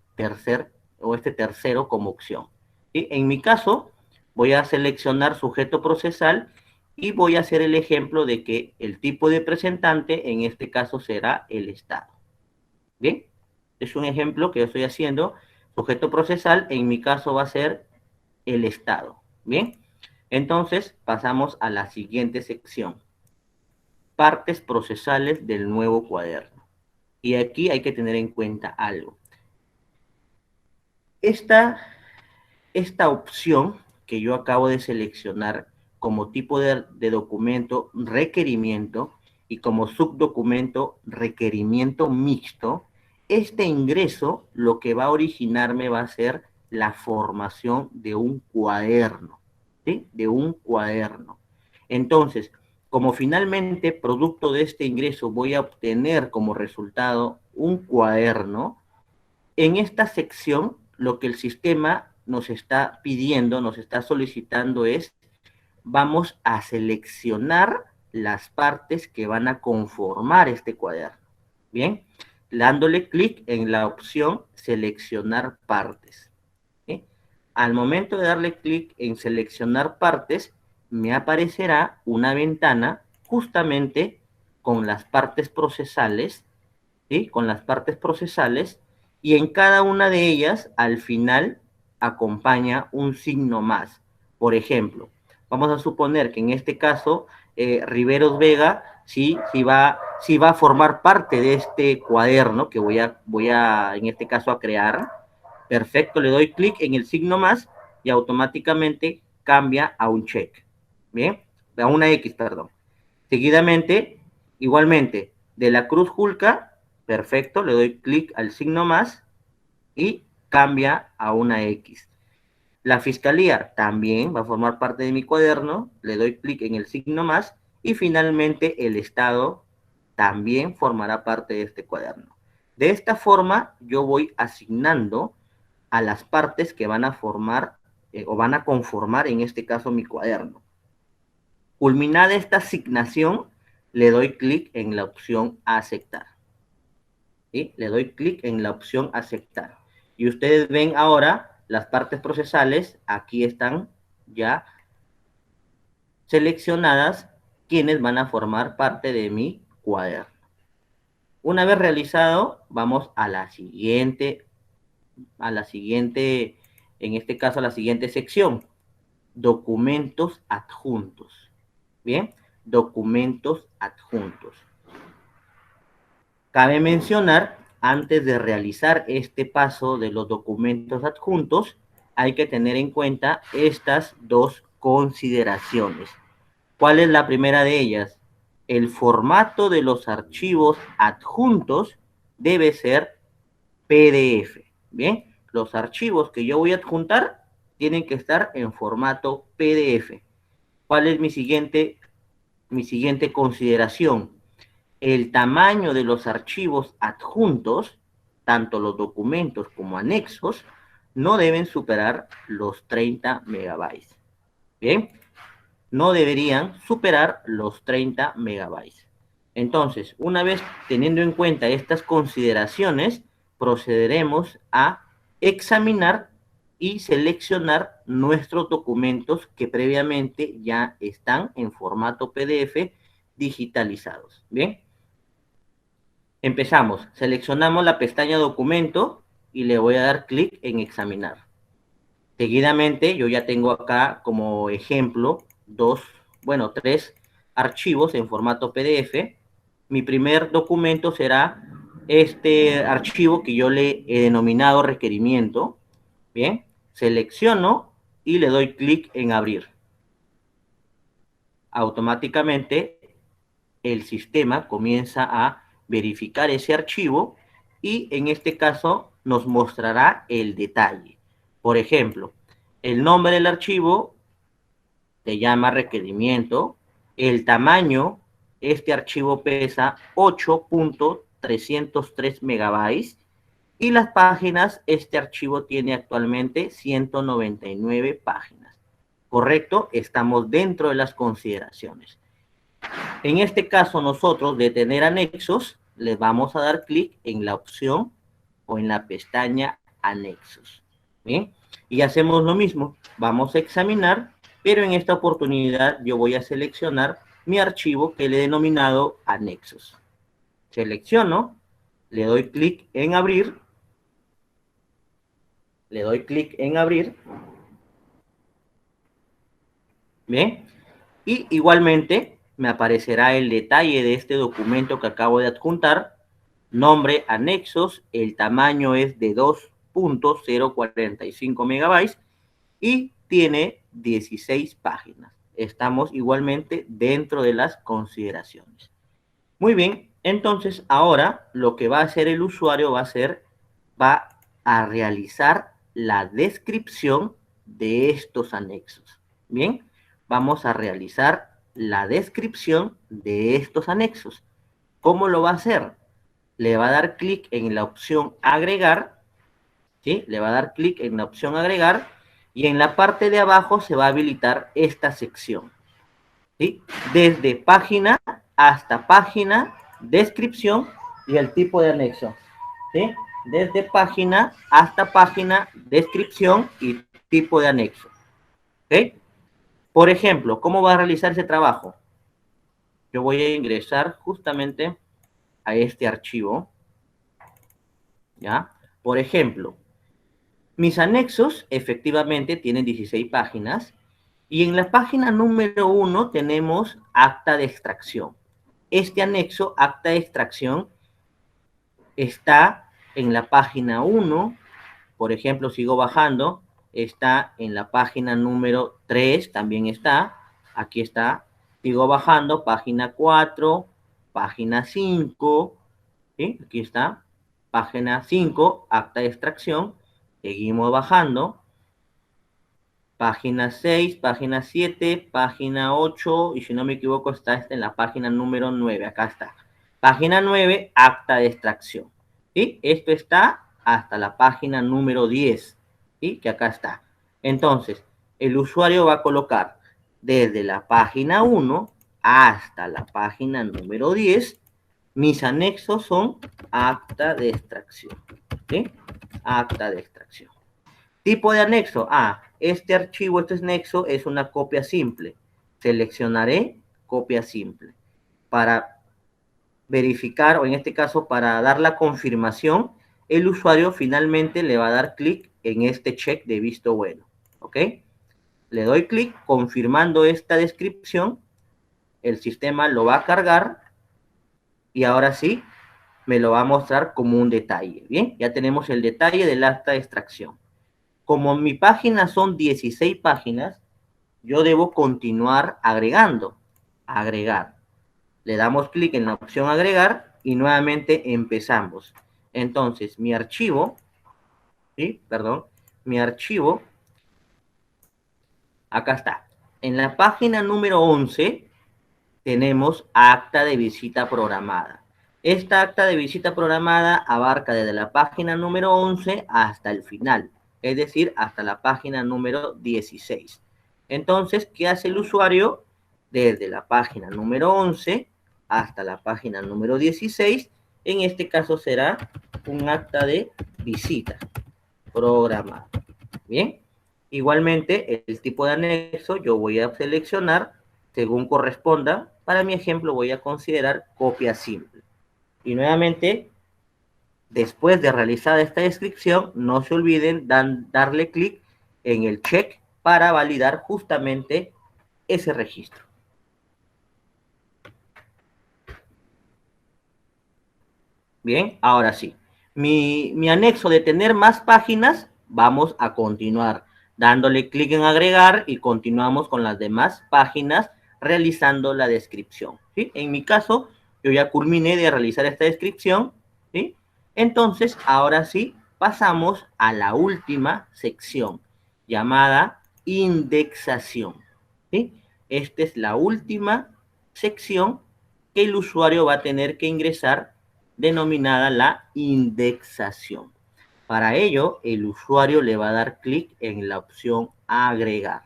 tercero como opción. ¿Sí? En mi caso, voy a seleccionar sujeto procesal y voy a hacer el ejemplo de que el tipo de presentante en este caso será el Estado. Bien, es un ejemplo que yo estoy haciendo. Sujeto procesal en mi caso va a ser el Estado. Bien, entonces pasamos a la siguiente sección. Partes procesales del nuevo cuaderno. Y aquí hay que tener en cuenta algo. Esta opción que yo acabo de seleccionar como tipo de documento requerimiento y como subdocumento requerimiento mixto, este ingreso lo que va a originarme va a ser la formación de un cuaderno, ¿sí? De un cuaderno. Entonces, como finalmente producto de este ingreso voy a obtener como resultado un cuaderno, en esta sección lo que el sistema nos está pidiendo, nos está solicitando es, vamos a seleccionar las partes que van a conformar este cuaderno. Bien, dándole clic en la opción seleccionar partes. ¿Sí? Al momento de darle clic en seleccionar partes, me aparecerá una ventana justamente con las partes procesales, ¿sí? Con las partes procesales, y en cada una de ellas, al final, acompaña un signo más. Por ejemplo, vamos a suponer que en este caso, Riveros Vega sí va a formar parte de este cuaderno que voy a en este caso, a crear. Perfecto, le doy clic en el signo más y automáticamente cambia a un check. Bien, a una X, perdón. Seguidamente, igualmente, de la Cruz Julca, perfecto, le doy clic al signo más y cambia a una X. La Fiscalía también va a formar parte de mi cuaderno, le doy clic en el signo más y finalmente el Estado también formará parte de este cuaderno. De esta forma yo voy asignando a las partes que van a formar o van a conformar en este caso mi cuaderno. Culminada esta asignación, le doy clic en la opción aceptar. ¿Sí? Le doy clic en la opción aceptar. Y ustedes ven ahora las partes procesales, aquí están ya seleccionadas quienes van a formar parte de mi cuaderno. Una vez realizado, vamos a la siguiente, en este caso a la siguiente sección, documentos adjuntos. Bien, documentos adjuntos. Cabe mencionar, antes de realizar este paso de los documentos adjuntos, hay que tener en cuenta estas dos consideraciones. ¿Cuál es la primera de ellas? El formato de los archivos adjuntos debe ser PDF. Bien, los archivos que yo voy a adjuntar tienen que estar en formato PDF. ¿Cuál es mi siguiente consideración? El tamaño de los archivos adjuntos, tanto los documentos como anexos, no deben superar los 30 megabytes. Bien, no deberían superar los 30 megabytes. Entonces, una vez teniendo en cuenta estas consideraciones, procederemos a examinar y seleccionar nuestros documentos que previamente ya están en formato PDF digitalizados. Bien. Empezamos. Seleccionamos la pestaña documento y le voy a dar clic en examinar. Seguidamente, yo ya tengo acá como ejemplo tres archivos en formato PDF. Mi primer documento será este archivo que yo le he denominado requerimiento. Bien, selecciono y le doy clic en abrir. Automáticamente el sistema comienza a verificar ese archivo y en este caso nos mostrará el detalle. Por ejemplo, el nombre del archivo se llama requerimiento, el tamaño, este archivo pesa 8.303 megabytes y las páginas, este archivo tiene actualmente 199 páginas. ¿Correcto? Estamos dentro de las consideraciones. En este caso, nosotros de tener anexos, les vamos a dar clic en la opción o en la pestaña anexos. ¿Bien? Y hacemos lo mismo. Vamos a examinar, pero en esta oportunidad yo voy a seleccionar mi archivo que le he denominado anexos. Selecciono, le doy clic en abrir. Le doy clic en abrir. Bien. Y igualmente me aparecerá el detalle de este documento que acabo de adjuntar. Nombre, anexos, el tamaño es de 2.045 megabytes y tiene 16 páginas. Estamos igualmente dentro de las consideraciones. Muy bien, entonces ahora lo que va a hacer el usuario va a realizar la descripción de estos anexos. Bien, vamos a realizar la descripción de estos anexos. ¿Cómo lo va a hacer? Le va a dar clic en la opción agregar, ¿sí? Le va a dar clic en la opción agregar y en la parte de abajo se va a habilitar esta sección, ¿sí? Desde página hasta página, descripción y el tipo de anexo, ¿sí? Desde página hasta página, descripción y tipo de anexo, ¿ok? Por ejemplo, ¿cómo va a realizar ese trabajo? Yo voy a ingresar justamente a este archivo, ¿ya? Por ejemplo, mis anexos efectivamente tienen 16 páginas y en la página número 1 tenemos acta de extracción. Este anexo, acta de extracción, está en la página 1, por ejemplo, sigo bajando, está en la página número 3, también está, aquí está, sigo bajando, página 4, página 5, ¿sí? Aquí está, página 5, acta de extracción, seguimos bajando, página 6, página 7, página 8, y si no me equivoco está en la página número 9, acá está. Página 9, acta de extracción. ¿Sí? Esto está hasta la página número 10, ¿sí? Que acá está. Entonces, el usuario va a colocar desde la página 1 hasta la página número 10, mis anexos son acta de extracción. ¿Sí? Acta de extracción. Tipo de anexo. Este archivo, este anexo es una copia simple. Seleccionaré copia simple. Para verificar, o en este caso para dar la confirmación, el usuario finalmente le va a dar clic en este check de visto bueno. ¿Ok? Le doy clic confirmando esta descripción. El sistema lo va a cargar y ahora sí me lo va a mostrar como un detalle. Bien, ya tenemos el detalle del acta de extracción. Como mi página son 16 páginas, yo debo continuar agregando. Agregar. Le damos clic en la opción agregar y nuevamente empezamos. Entonces, mi archivo, ¿sí? Perdón, mi archivo, acá está. En la página número 11 tenemos acta de visita programada. Esta acta de visita programada abarca desde la página número 11 hasta el final, es decir, hasta la página número 16. Entonces, ¿qué hace el usuario? Desde la página número 11 hasta la página número 16, en este caso será un acta de visita programada. Bien, igualmente el tipo de anexo yo voy a seleccionar según corresponda. Para mi ejemplo voy a considerar copia simple. Y nuevamente, después de realizar esta descripción, no se olviden darle clic en el check para validar justamente ese registro. Bien, ahora sí. Mi anexo de tener más páginas, vamos a continuar dándole clic en agregar y continuamos con las demás páginas realizando la descripción. ¿Sí? En mi caso, yo ya culminé de realizar esta descripción. ¿Sí? Entonces, ahora sí, pasamos a la última sección llamada indexación. ¿Sí? Esta es la última sección que el usuario va a tener que ingresar, denominada la indexación. Para ello, el usuario le va a dar clic en la opción agregar.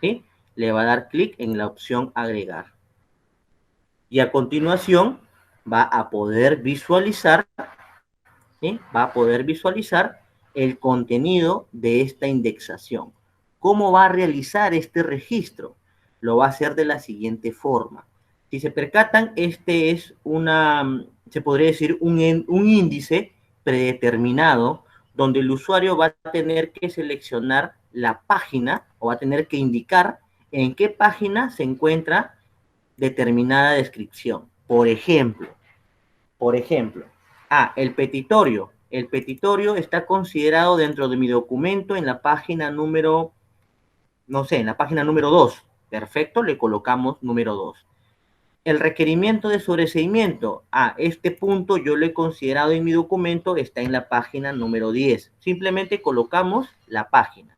¿Sí? Le va a dar clic en la opción agregar. Y a continuación va a poder visualizar, ¿sí? Va a poder visualizar el contenido de esta indexación. ¿Cómo va a realizar este registro? Lo va a hacer de la siguiente forma. Si se percatan, este es se podría decir un índice predeterminado donde el usuario va a tener que seleccionar la página o va a tener que indicar en qué página se encuentra determinada descripción. Por ejemplo, el petitorio. El petitorio está considerado dentro de mi documento en la página número, no sé, en la página número 2. Perfecto, le colocamos número 2. El requerimiento de sobreseimiento. Este punto yo lo he considerado en mi documento, está en la página número 10. Simplemente colocamos la página.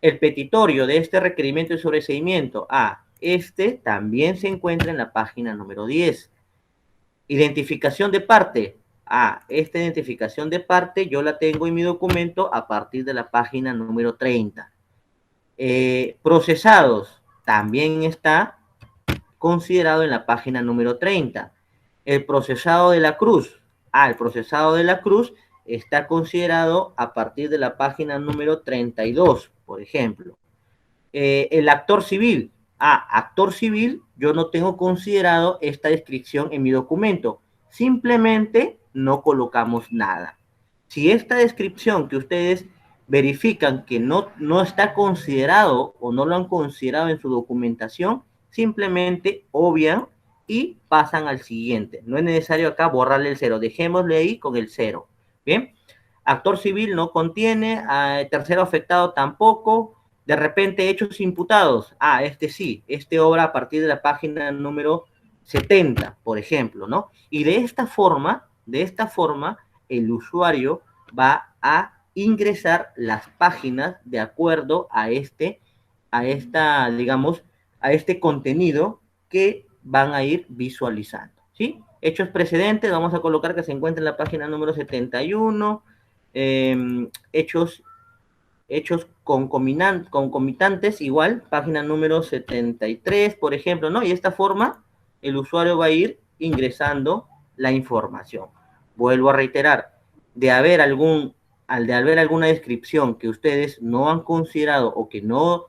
El petitorio de este requerimiento de sobreseimiento. Este también se encuentra en la página número 10. Identificación de parte. Esta identificación de parte yo la tengo en mi documento a partir de la página número 30. Procesados. También está considerado en la página número 30. El procesado de la cruz. El procesado de la cruz está considerado a partir de la página número 32, por ejemplo. El actor civil. Actor civil, yo no tengo considerado esta descripción en mi documento. Simplemente no colocamos nada. Si esta descripción que ustedes verifican que no está considerado o no lo han considerado en su documentación, simplemente obvian y pasan al siguiente. No es necesario acá borrarle el 0. Dejémosle ahí con el 0. Bien. Actor civil no contiene. Tercero afectado tampoco. De repente, hechos imputados. Este sí. Este obra a partir de la página número 70, por ejemplo, ¿no? Y de esta forma, el usuario va a ingresar las páginas de acuerdo a este contenido que van a ir visualizando, ¿sí? Hechos precedentes, vamos a colocar que se encuentra en la página número 71. Hechos hechos concomitantes, igual, página número 73, por ejemplo, ¿no? Y de esta forma, el usuario va a ir ingresando la información. Vuelvo a reiterar, de haber alguna descripción que ustedes no han considerado o que no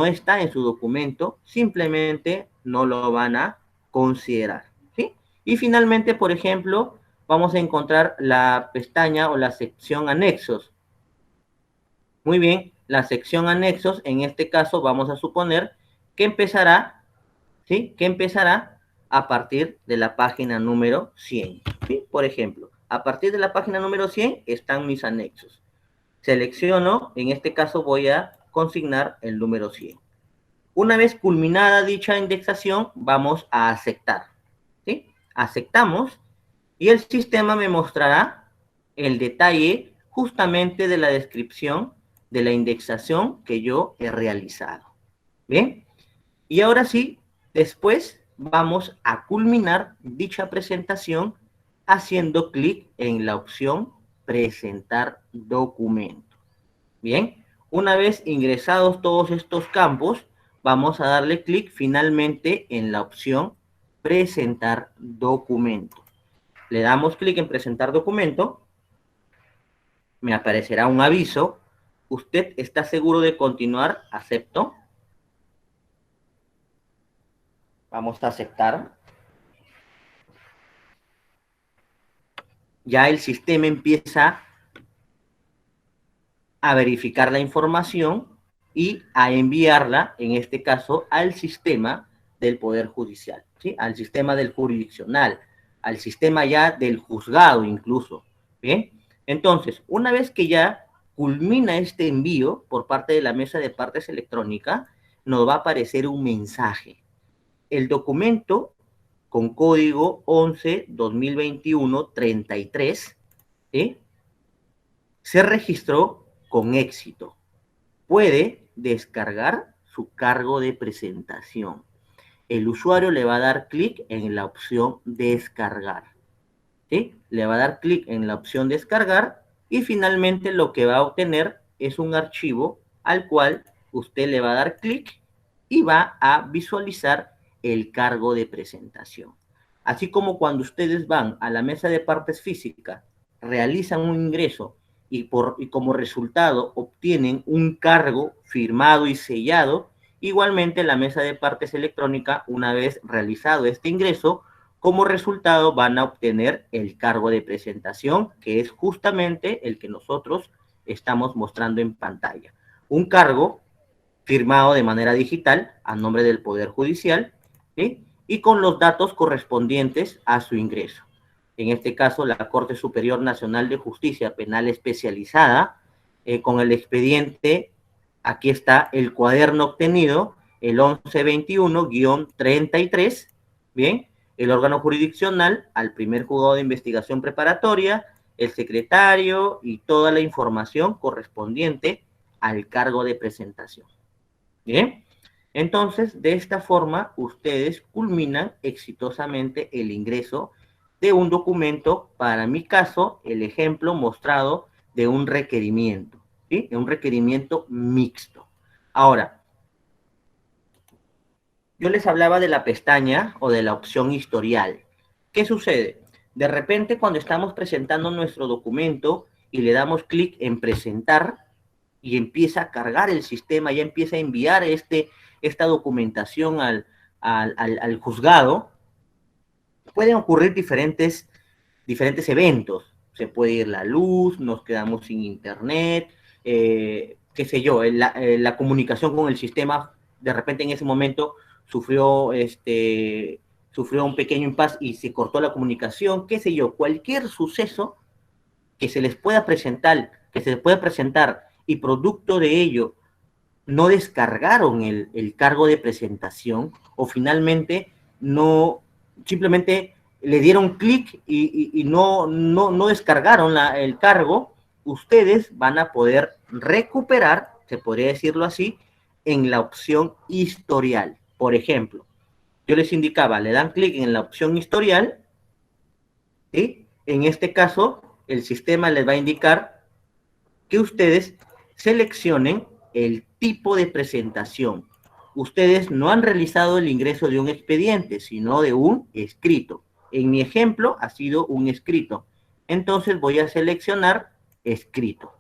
está en su documento, simplemente no lo van a considerar, ¿sí? Y finalmente, por ejemplo, vamos a encontrar la pestaña o la sección anexos. Muy bien, la sección anexos, en este caso vamos a suponer que empezará, ¿sí? Que empezará a partir de la página número 100, ¿sí? Por ejemplo, a partir de la página número 100 están mis anexos. Selecciono, en este caso voy a consignar el número 100. Una vez culminada dicha indexación, vamos a aceptar, ¿sí? Aceptamos y el sistema me mostrará el detalle justamente de la descripción de la indexación que yo he realizado. ¿Bien? Y ahora sí, después vamos a culminar dicha presentación haciendo clic en la opción presentar documento. Bien, una vez ingresados todos estos campos, vamos a darle clic finalmente en la opción presentar documento. Le damos clic en presentar documento, me aparecerá un aviso. ¿Usted está seguro de continuar? Acepto. Vamos a aceptar. Ya el sistema empieza a verificar la información y a enviarla, en este caso, al sistema del Poder Judicial, ¿sí? Al sistema del jurisdiccional, al sistema ya del juzgado incluso, ¿bien? Entonces, una vez que ya culmina este envío por parte de la mesa de partes electrónica, nos va a aparecer un mensaje. El documento con código 11-2021-33, ¿sí? Se registró con éxito. Puede descargar su cargo de presentación. El usuario le va a dar clic en la opción descargar, ¿sí? Le va a dar clic en la opción descargar y finalmente lo que va a obtener es un archivo al cual usted le va a dar clic y va a visualizar el cargo de presentación. Así como cuando ustedes van a la mesa de partes física, realizan un ingreso y como resultado obtienen un cargo firmado y sellado, igualmente la mesa de partes electrónica, una vez realizado este ingreso, como resultado van a obtener el cargo de presentación, que es justamente el que nosotros estamos mostrando en pantalla. Un cargo firmado de manera digital a nombre del Poder Judicial, ¿sí? Y con los datos correspondientes a su ingreso. En este caso, la Corte Superior Nacional de Justicia Penal Especializada, con el expediente, aquí está el cuaderno obtenido, el 1121-33, ¿bien? El órgano jurisdiccional, al primer juzgado de investigación preparatoria, el secretario y toda la información correspondiente al cargo de presentación. ¿Bien? Entonces, de esta forma, ustedes culminan exitosamente el ingreso de un documento, para mi caso, el ejemplo mostrado de un requerimiento, ¿sí? De un requerimiento mixto. Ahora, yo les hablaba de la pestaña o de la opción historial. ¿Qué sucede? De repente, cuando estamos presentando nuestro documento y le damos clic en presentar y empieza a cargar el sistema, ya empieza a enviar esta documentación al juzgado, pueden ocurrir diferentes eventos. Se puede ir la luz, nos quedamos sin internet, qué sé yo, la comunicación con el sistema, de repente en ese momento sufrió un pequeño impasse y se cortó la comunicación, qué sé yo, cualquier suceso que se les pueda presentar, y producto de ello no descargaron el cargo de presentación o finalmente no, simplemente le dieron clic y no descargaron el cargo, ustedes van a poder recuperar, se podría decirlo así, en la opción historial. Por ejemplo, yo les indicaba, le dan clic en la opción historial, ¿sí? En este caso, el sistema les va a indicar que ustedes seleccionen el tipo de presentación. Ustedes no han realizado el ingreso de un expediente, sino de un escrito. En mi ejemplo ha sido un escrito. Entonces voy a seleccionar escrito.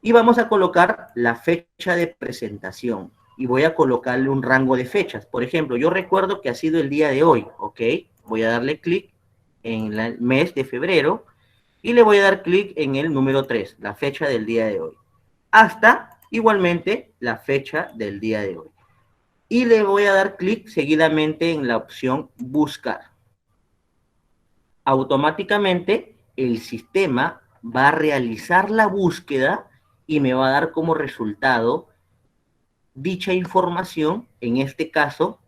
Y vamos a colocar la fecha de presentación. Y voy a colocarle un rango de fechas. Por ejemplo, yo recuerdo que ha sido el día de hoy, ¿ok? Voy a darle clic en el mes de febrero y le voy a dar clic en el número 3, la fecha del día de hoy. Hasta, igualmente, la fecha del día de hoy. Y le voy a dar clic seguidamente en la opción buscar. Automáticamente, el sistema va a realizar la búsqueda y me va a dar como resultado dicha información, en este caso,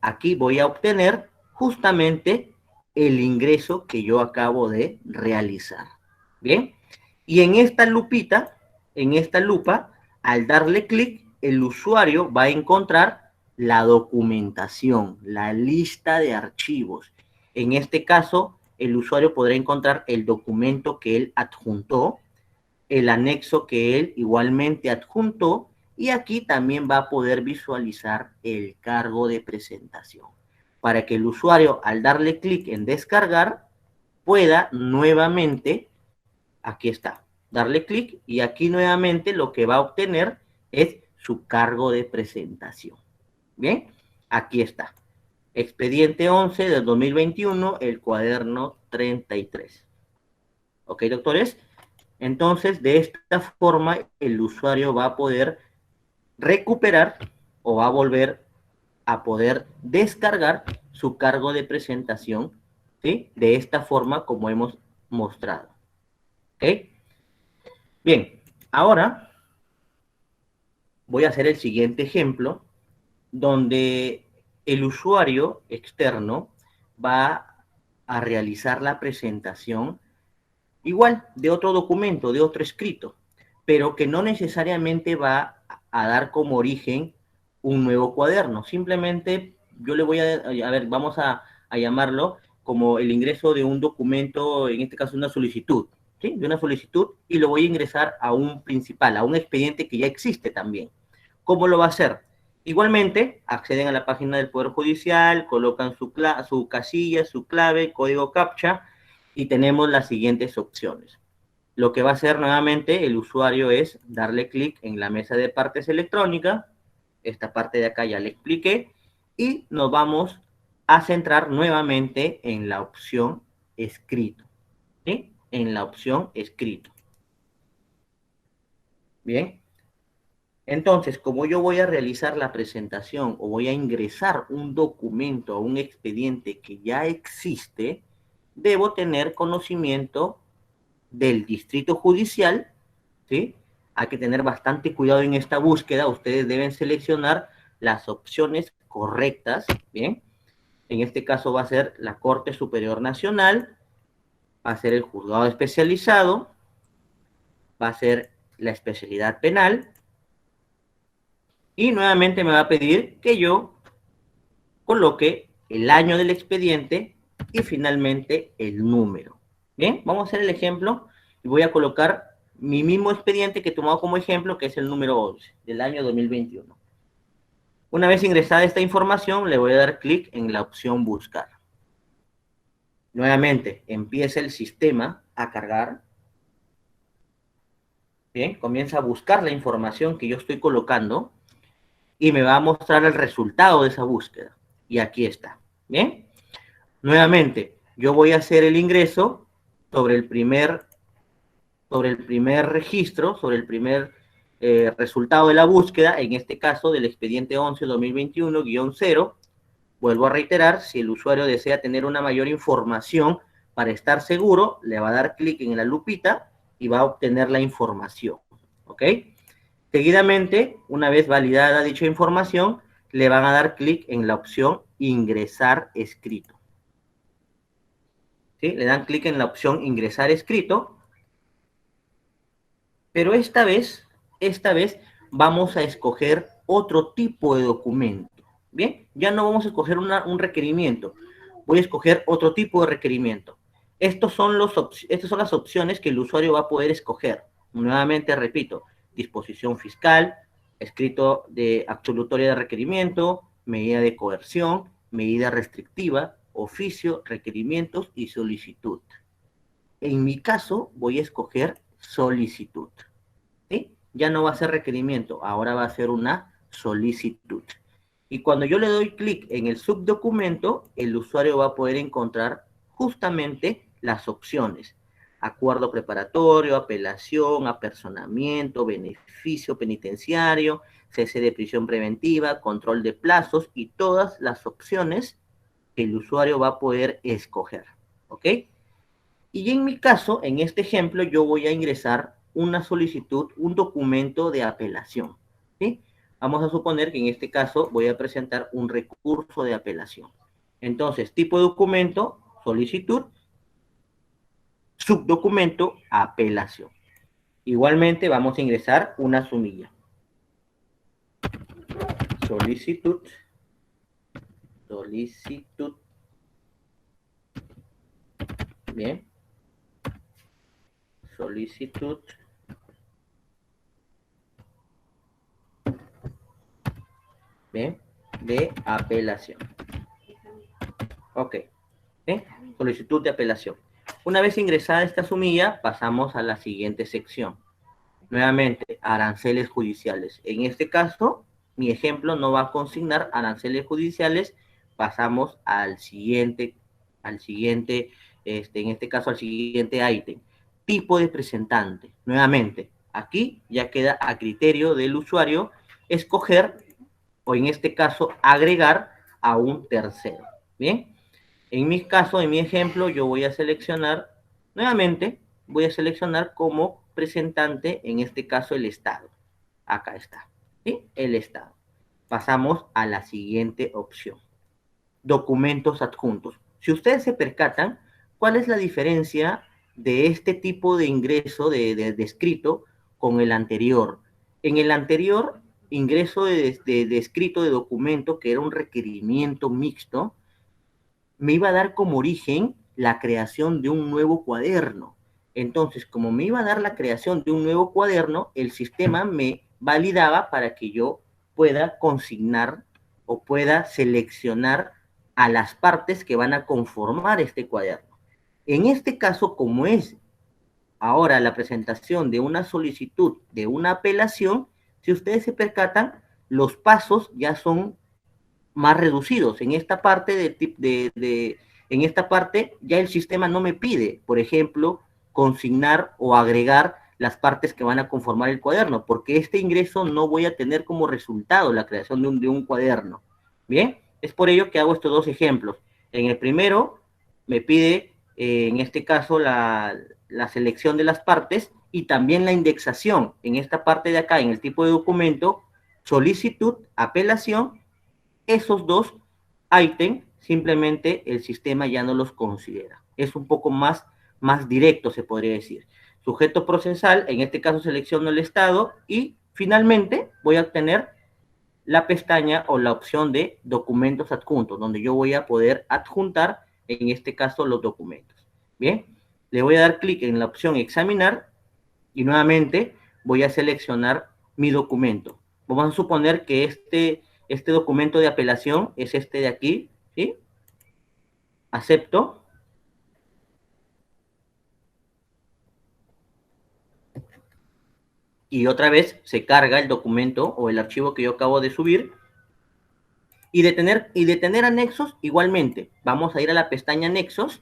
aquí voy a obtener justamente el ingreso que yo acabo de realizar. Bien, y en esta lupita, al darle clic, el usuario va a encontrar la documentación, la lista de archivos. En este caso, el usuario podrá encontrar el documento que él adjuntó, el anexo que él igualmente adjuntó, y aquí también va a poder visualizar el cargo de presentación, para que el usuario, al darle clic en descargar, pueda nuevamente, aquí está, darle clic, y aquí nuevamente lo que va a obtener es su cargo de presentación. Bien, aquí está. Expediente 11 del 2021, el cuaderno 33. ¿Ok, doctores? Entonces, de esta forma, el usuario va a poder recuperar o va a volver a poder descargar su cargo de presentación, ¿sí? De esta forma como hemos mostrado. ¿Ok? Bien, ahora voy a hacer el siguiente ejemplo, donde el usuario externo va a realizar la presentación igual de otro documento, de otro escrito, pero que no necesariamente va a dar como origen un nuevo cuaderno. Simplemente yo le voy a ver, vamos a llamarlo como el ingreso de un documento, en este caso una solicitud, ¿sí? De una solicitud, y lo voy a ingresar a un principal, a un expediente que ya existe también. ¿Cómo lo va a hacer? Igualmente, acceden a la página del Poder Judicial, colocan su casilla, su clave, código CAPTCHA, y tenemos las siguientes opciones. Lo que va a hacer nuevamente el usuario es darle clic en la mesa de partes electrónica. Esta parte de acá ya le expliqué. Y nos vamos a centrar nuevamente en la opción escrito. ¿Sí? En la opción escrito. Bien. Entonces, como yo voy a realizar la presentación o voy a ingresar un documento a un expediente que ya existe, debo tener conocimiento del distrito judicial, ¿sí? Hay que tener bastante cuidado en esta búsqueda. Ustedes deben seleccionar las opciones correctas, ¿bien? En este caso va a ser la Corte Superior Nacional, va a ser el juzgado especializado, va a ser la especialidad penal, y nuevamente me va a pedir que yo coloque el año del expediente y finalmente el número. Bien, vamos a hacer el ejemplo y voy a colocar mi mismo expediente que he tomado como ejemplo, que es el número 11 del año 2021. Una vez ingresada esta información, le voy a dar clic en la opción buscar. Nuevamente, empieza el sistema a cargar. Bien, comienza a buscar la información que yo estoy colocando y me va a mostrar el resultado de esa búsqueda. Y aquí está. Bien, nuevamente, yo voy a hacer el ingreso sobre el primer registro, sobre el primer resultado de la búsqueda, en este caso del expediente 11-2021-0. Vuelvo a reiterar, si el usuario desea tener una mayor información para estar seguro, le va a dar clic en la lupita y va a obtener la información. ¿Ok? Seguidamente, una vez validada dicha información, le van a dar clic en la opción ingresar escrito. ¿Sí? Le dan clic en la opción ingresar escrito. Pero esta vez vamos a escoger otro tipo de documento. Bien, ya no vamos a escoger un requerimiento. Voy a escoger otro tipo de requerimiento. Estas son las opciones que el usuario va a poder escoger. Nuevamente repito, disposición fiscal, escrito de absolutoria de requerimiento, medida de coerción, medida restrictiva, oficio, requerimientos y solicitud. En mi caso, voy a escoger solicitud. ¿Sí? Ya no va a ser requerimiento, ahora va a ser una solicitud. Y cuando yo le doy clic en el subdocumento, el usuario va a poder encontrar justamente las opciones. Acuerdo preparatorio, apelación, apersonamiento, beneficio penitenciario, cese de prisión preventiva, control de plazos y todas las opciones que el usuario va a poder escoger. ¿Ok? Y en mi caso, en este ejemplo, yo voy a ingresar una solicitud, un documento de apelación. ¿Sí? Vamos a suponer que en este caso voy a presentar un recurso de apelación. Entonces, tipo de documento, solicitud, subdocumento, apelación. Igualmente vamos a ingresar una sumilla. Solicitud. Bien. Solicitud. Bien. De apelación. Ok. ¿Sí? Solicitud de apelación. Una vez ingresada esta sumilla, pasamos a la siguiente sección. Nuevamente, aranceles judiciales. En este caso, mi ejemplo no va a consignar aranceles judiciales. Pasamos al siguiente, en este caso al siguiente ítem. Tipo de presentante. Nuevamente, aquí ya queda a criterio del usuario escoger, o en este caso, agregar a un tercero. Bien. En mi caso, en mi ejemplo, yo voy a seleccionar, nuevamente, voy a seleccionar como presentante, en este caso, el Estado. Acá está, ¿sí? El Estado. Pasamos a la siguiente opción. Documentos adjuntos. Si ustedes se percatan, ¿cuál es la diferencia de este tipo de ingreso de escrito con el anterior? En el anterior, ingreso de escrito de documento, que era un requerimiento mixto, me iba a dar como origen la creación de un nuevo cuaderno. Entonces, como me iba a dar la creación de un nuevo cuaderno, el sistema me validaba para que yo pueda consignar o pueda seleccionar a las partes que van a conformar este cuaderno. En este caso, como es ahora la presentación de una solicitud de una apelación, si ustedes se percatan, los pasos ya son más reducidos. En esta parte en esta parte ya el sistema no me pide, por ejemplo, consignar o agregar las partes que van a conformar el cuaderno, porque este ingreso no voy a tener como resultado la creación de un cuaderno. Bien, es por ello que hago estos dos ejemplos. En el primero me pide, en este caso, la selección de las partes y también la indexación. En esta parte de acá, en el tipo de documento, solicitud, apelación, esos dos ítems simplemente el sistema ya no los considera. Es un poco más directo, se podría decir. Sujeto procesal, en este caso selecciono el estado y finalmente voy a obtener la pestaña o la opción de documentos adjuntos, donde yo voy a poder adjuntar, en este caso, los documentos. Bien, le voy a dar clic en la opción examinar y nuevamente voy a seleccionar mi documento. Vamos a suponer que este documento de apelación es este de aquí, ¿sí? Acepto. Y otra vez se carga el documento o el archivo que yo acabo de subir. Y de tener anexos, igualmente. Vamos a ir a la pestaña anexos,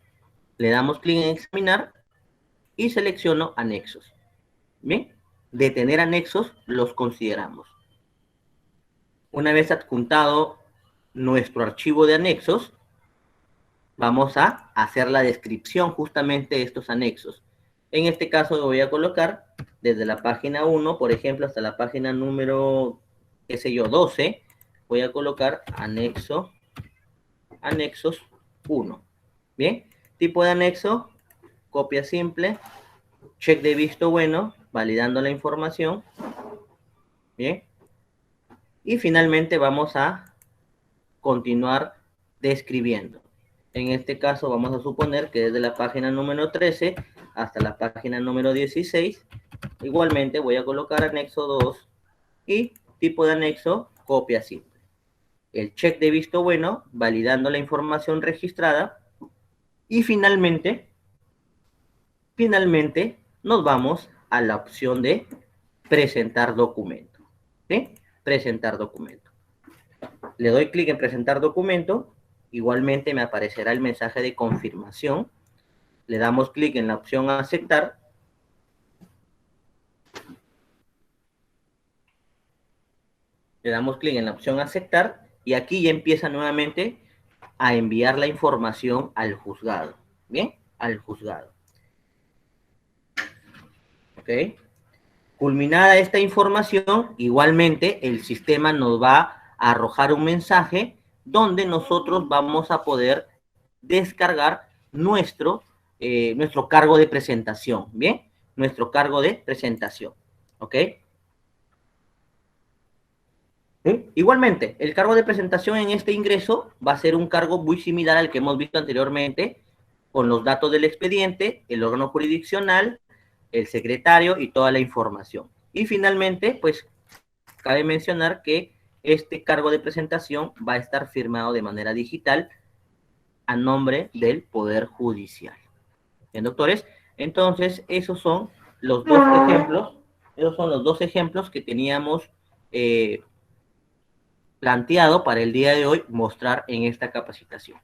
le damos clic en examinar y selecciono anexos. Bien, de tener anexos los consideramos. Una vez adjuntado nuestro archivo de anexos, vamos a hacer la descripción justamente de estos anexos. En este caso voy a colocar desde la página 1, por ejemplo, hasta la página número, qué sé yo, 12, voy a colocar anexos 1. Bien, tipo de anexo, copia simple, check de visto bueno, validando la información. Bien, y finalmente vamos a continuar describiendo. En este caso vamos a suponer que desde la página número 13 hasta la página número 16, igualmente voy a colocar anexo 2 y tipo de anexo copia simple. El check de visto bueno, validando la información registrada, y finalmente nos vamos a la opción de presentar documento. ¿Sí? Presentar documento. Le doy clic en presentar documento, igualmente me aparecerá el mensaje de confirmación. Le damos clic en la opción aceptar. Le damos clic en la opción aceptar y aquí ya empieza nuevamente a enviar la información al juzgado. ¿Bien? Al juzgado. ¿Ok? Culminada esta información, igualmente el sistema nos va a arrojar un mensaje donde nosotros vamos a poder descargar nuestro cargo de presentación, ¿bien? Nuestro cargo de presentación, ¿ok? ¿Sí? Igualmente, el cargo de presentación en este ingreso va a ser un cargo muy similar al que hemos visto anteriormente, con los datos del expediente, el órgano jurisdiccional, el secretario y toda la información. Y finalmente, pues, cabe mencionar que este cargo de presentación va a estar firmado de manera digital a nombre del Poder Judicial. ¿Bien, doctores? Entonces, esos son los dos ejemplos que teníamos planteado para el día de hoy mostrar en esta capacitación.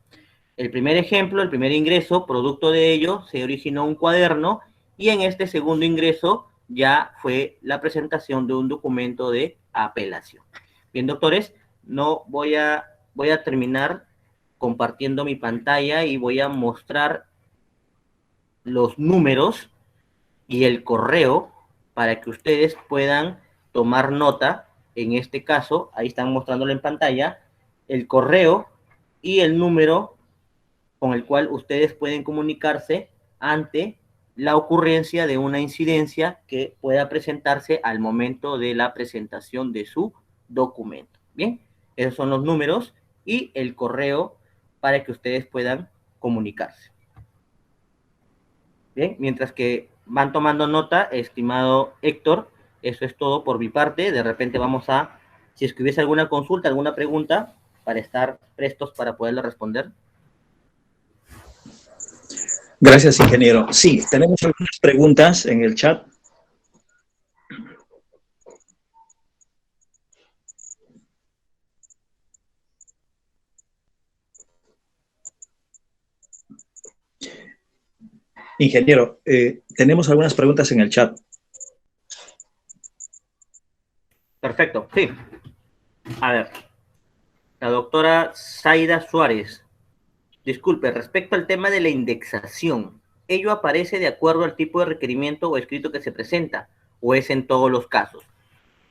El primer ejemplo, el primer ingreso, producto de ello, se originó un cuaderno y en este segundo ingreso ya fue la presentación de un documento de apelación. Bien, doctores, voy a terminar compartiendo mi pantalla y voy a mostrar los números y el correo para que ustedes puedan tomar nota. En este caso, ahí están mostrándolo en pantalla, el correo y el número con el cual ustedes pueden comunicarse ante la ocurrencia de una incidencia que pueda presentarse al momento de la presentación de su documento. Bien, esos son los números y el correo para que ustedes puedan comunicarse. Bien, mientras que van tomando nota, estimado Héctor, eso es todo por mi parte. De repente vamos a, si es que hubiese alguna consulta, alguna pregunta, para estar prestos para poderle responder.
Gracias, ingeniero. Sí, tenemos algunas preguntas en el chat. Ingeniero, tenemos algunas preguntas en el chat.
Perfecto, sí. A ver, la doctora Zaida Suárez. Disculpe, respecto al tema de la indexación, ¿ello aparece de acuerdo al tipo de requerimiento o escrito que se presenta o es en todos los casos?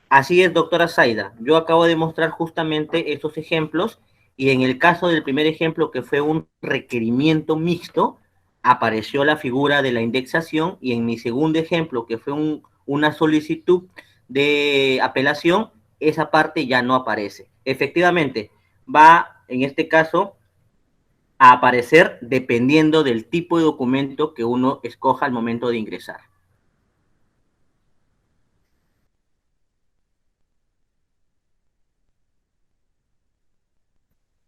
Así es, doctora Zaida. Yo acabo de mostrar justamente esos ejemplos y en el caso del primer ejemplo, que fue un requerimiento mixto, apareció la figura de la indexación y en mi segundo ejemplo, que fue una solicitud de apelación, esa parte ya no aparece. Efectivamente, va en este caso a aparecer dependiendo del tipo de documento que uno escoja al momento de ingresar.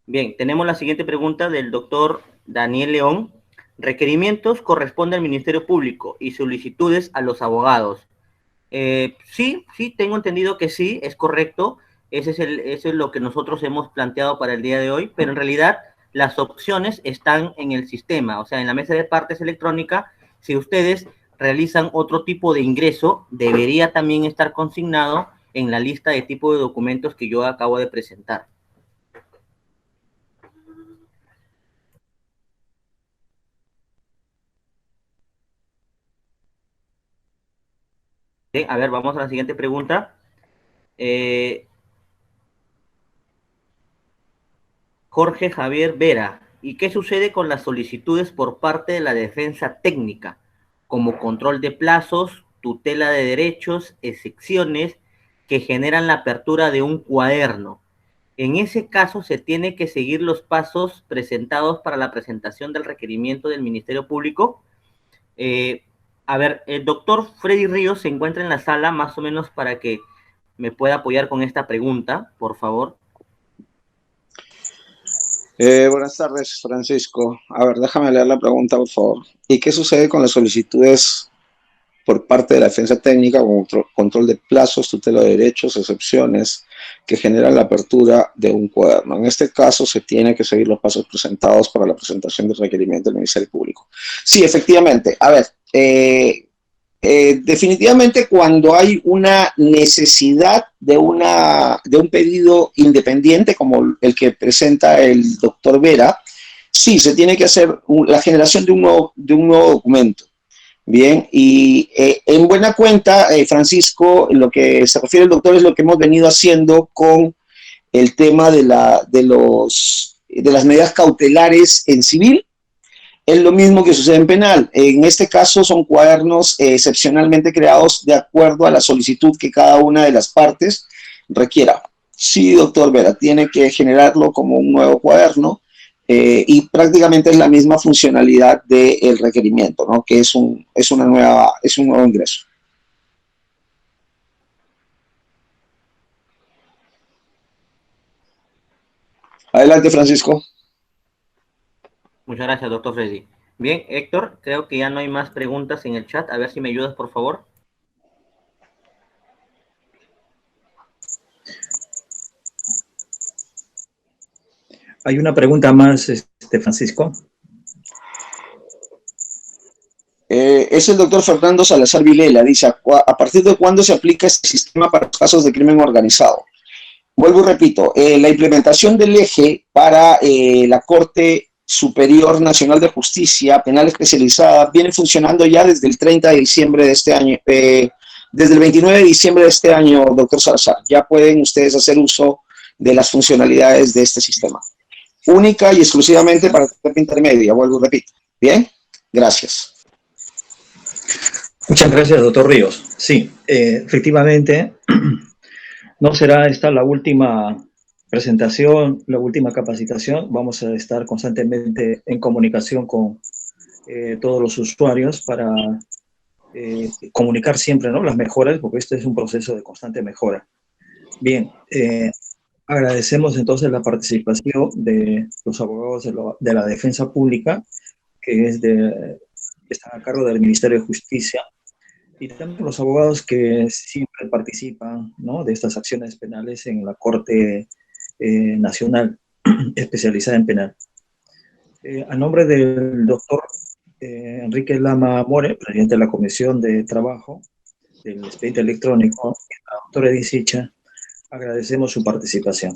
Bien, tenemos la siguiente pregunta del doctor Daniel León. Requerimientos corresponde al Ministerio Público y solicitudes a los abogados. Sí, tengo entendido que sí, es correcto. Eso es lo que nosotros hemos planteado para el día de hoy, pero en realidad las opciones están en el sistema, o sea, en la mesa de partes electrónica. Si ustedes realizan otro tipo de ingreso, debería también estar consignado en la lista de tipo de documentos que yo acabo de presentar. ¿Sí? A ver, vamos a la siguiente pregunta. Jorge Javier Vera. ¿Y qué sucede con las solicitudes por parte de la defensa técnica, como control de plazos, tutela de derechos, excepciones, que generan la apertura de un cuaderno? En ese caso se tiene que seguir los pasos presentados para la presentación del requerimiento del Ministerio Público. A ver, el doctor Freddy Ríos se encuentra en la sala más o menos para que me pueda apoyar con esta pregunta, por favor.
Buenas tardes, Francisco. A ver, déjame leer la pregunta, por favor. ¿Y qué sucede con las solicitudes por parte de la defensa técnica con control de plazos, tutela de derechos, excepciones que generan la apertura de un cuaderno? En este caso, se tiene que seguir los pasos presentados para la presentación del requerimiento del Ministerio Público. Sí, efectivamente. A ver, definitivamente cuando hay una necesidad de un pedido independiente como el que presenta el doctor Vera, sí, se tiene que hacer la generación de un nuevo documento. Bien, y en buena cuenta, Francisco, lo que se refiere el doctor es lo que hemos venido haciendo con el tema de las medidas cautelares en civil. Es lo mismo que sucede en penal. En este caso son cuadernos excepcionalmente creados de acuerdo a la solicitud que cada una de las partes requiera. Sí, doctor Vera, tiene que generarlo como un nuevo cuaderno y prácticamente es la misma funcionalidad del requerimiento, ¿no? Que es un nuevo ingreso. Adelante, Francisco.
Muchas gracias, doctor Freddy. Bien, Héctor, creo que ya no hay más preguntas en el chat. A ver si me ayudas, por favor.
Hay una pregunta más, Francisco.
Es el doctor Fernando Salazar Vilela. Dice, ¿a partir de cuándo se aplica este sistema para los casos de crimen organizado? Vuelvo y repito, la implementación del eje para la Corte Superior Nacional de Justicia Penal Especializada viene funcionando ya desde el 30 de diciembre de este año, desde el 29 de diciembre de este año, doctor Salazar. Ya pueden ustedes hacer uso de las funcionalidades de este sistema. Única y exclusivamente para terapia intermedia, vuelvo y repito. ¿Bien? Gracias.
Muchas gracias, doctor Ríos. Sí, efectivamente, no será esta la última presentación, la última capacitación. Vamos a estar constantemente en comunicación con todos los usuarios para comunicar siempre, ¿no?, las mejoras, porque este es un proceso de constante mejora. Bien, agradecemos entonces la participación de los abogados de la defensa pública, que están a cargo del Ministerio de Justicia, y también los abogados que siempre participan, ¿no?, de estas acciones penales en la Corte Nacional especializada en penal. A nombre del doctor Enrique Lama More, presidente de la Comisión de Trabajo del Expediente Electrónico, y la doctora Edith Sicha, agradecemos su participación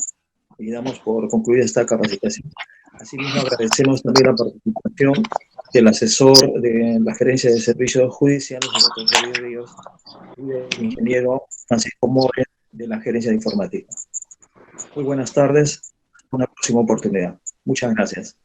y damos por concluida esta capacitación. Asimismo, agradecemos también la participación del asesor de la Gerencia de Servicios Judiciales, el doctor Freddy Ríos, y del ingeniero Francisco More, de la Gerencia de Informática. Muy buenas tardes, una próxima oportunidad. Muchas gracias.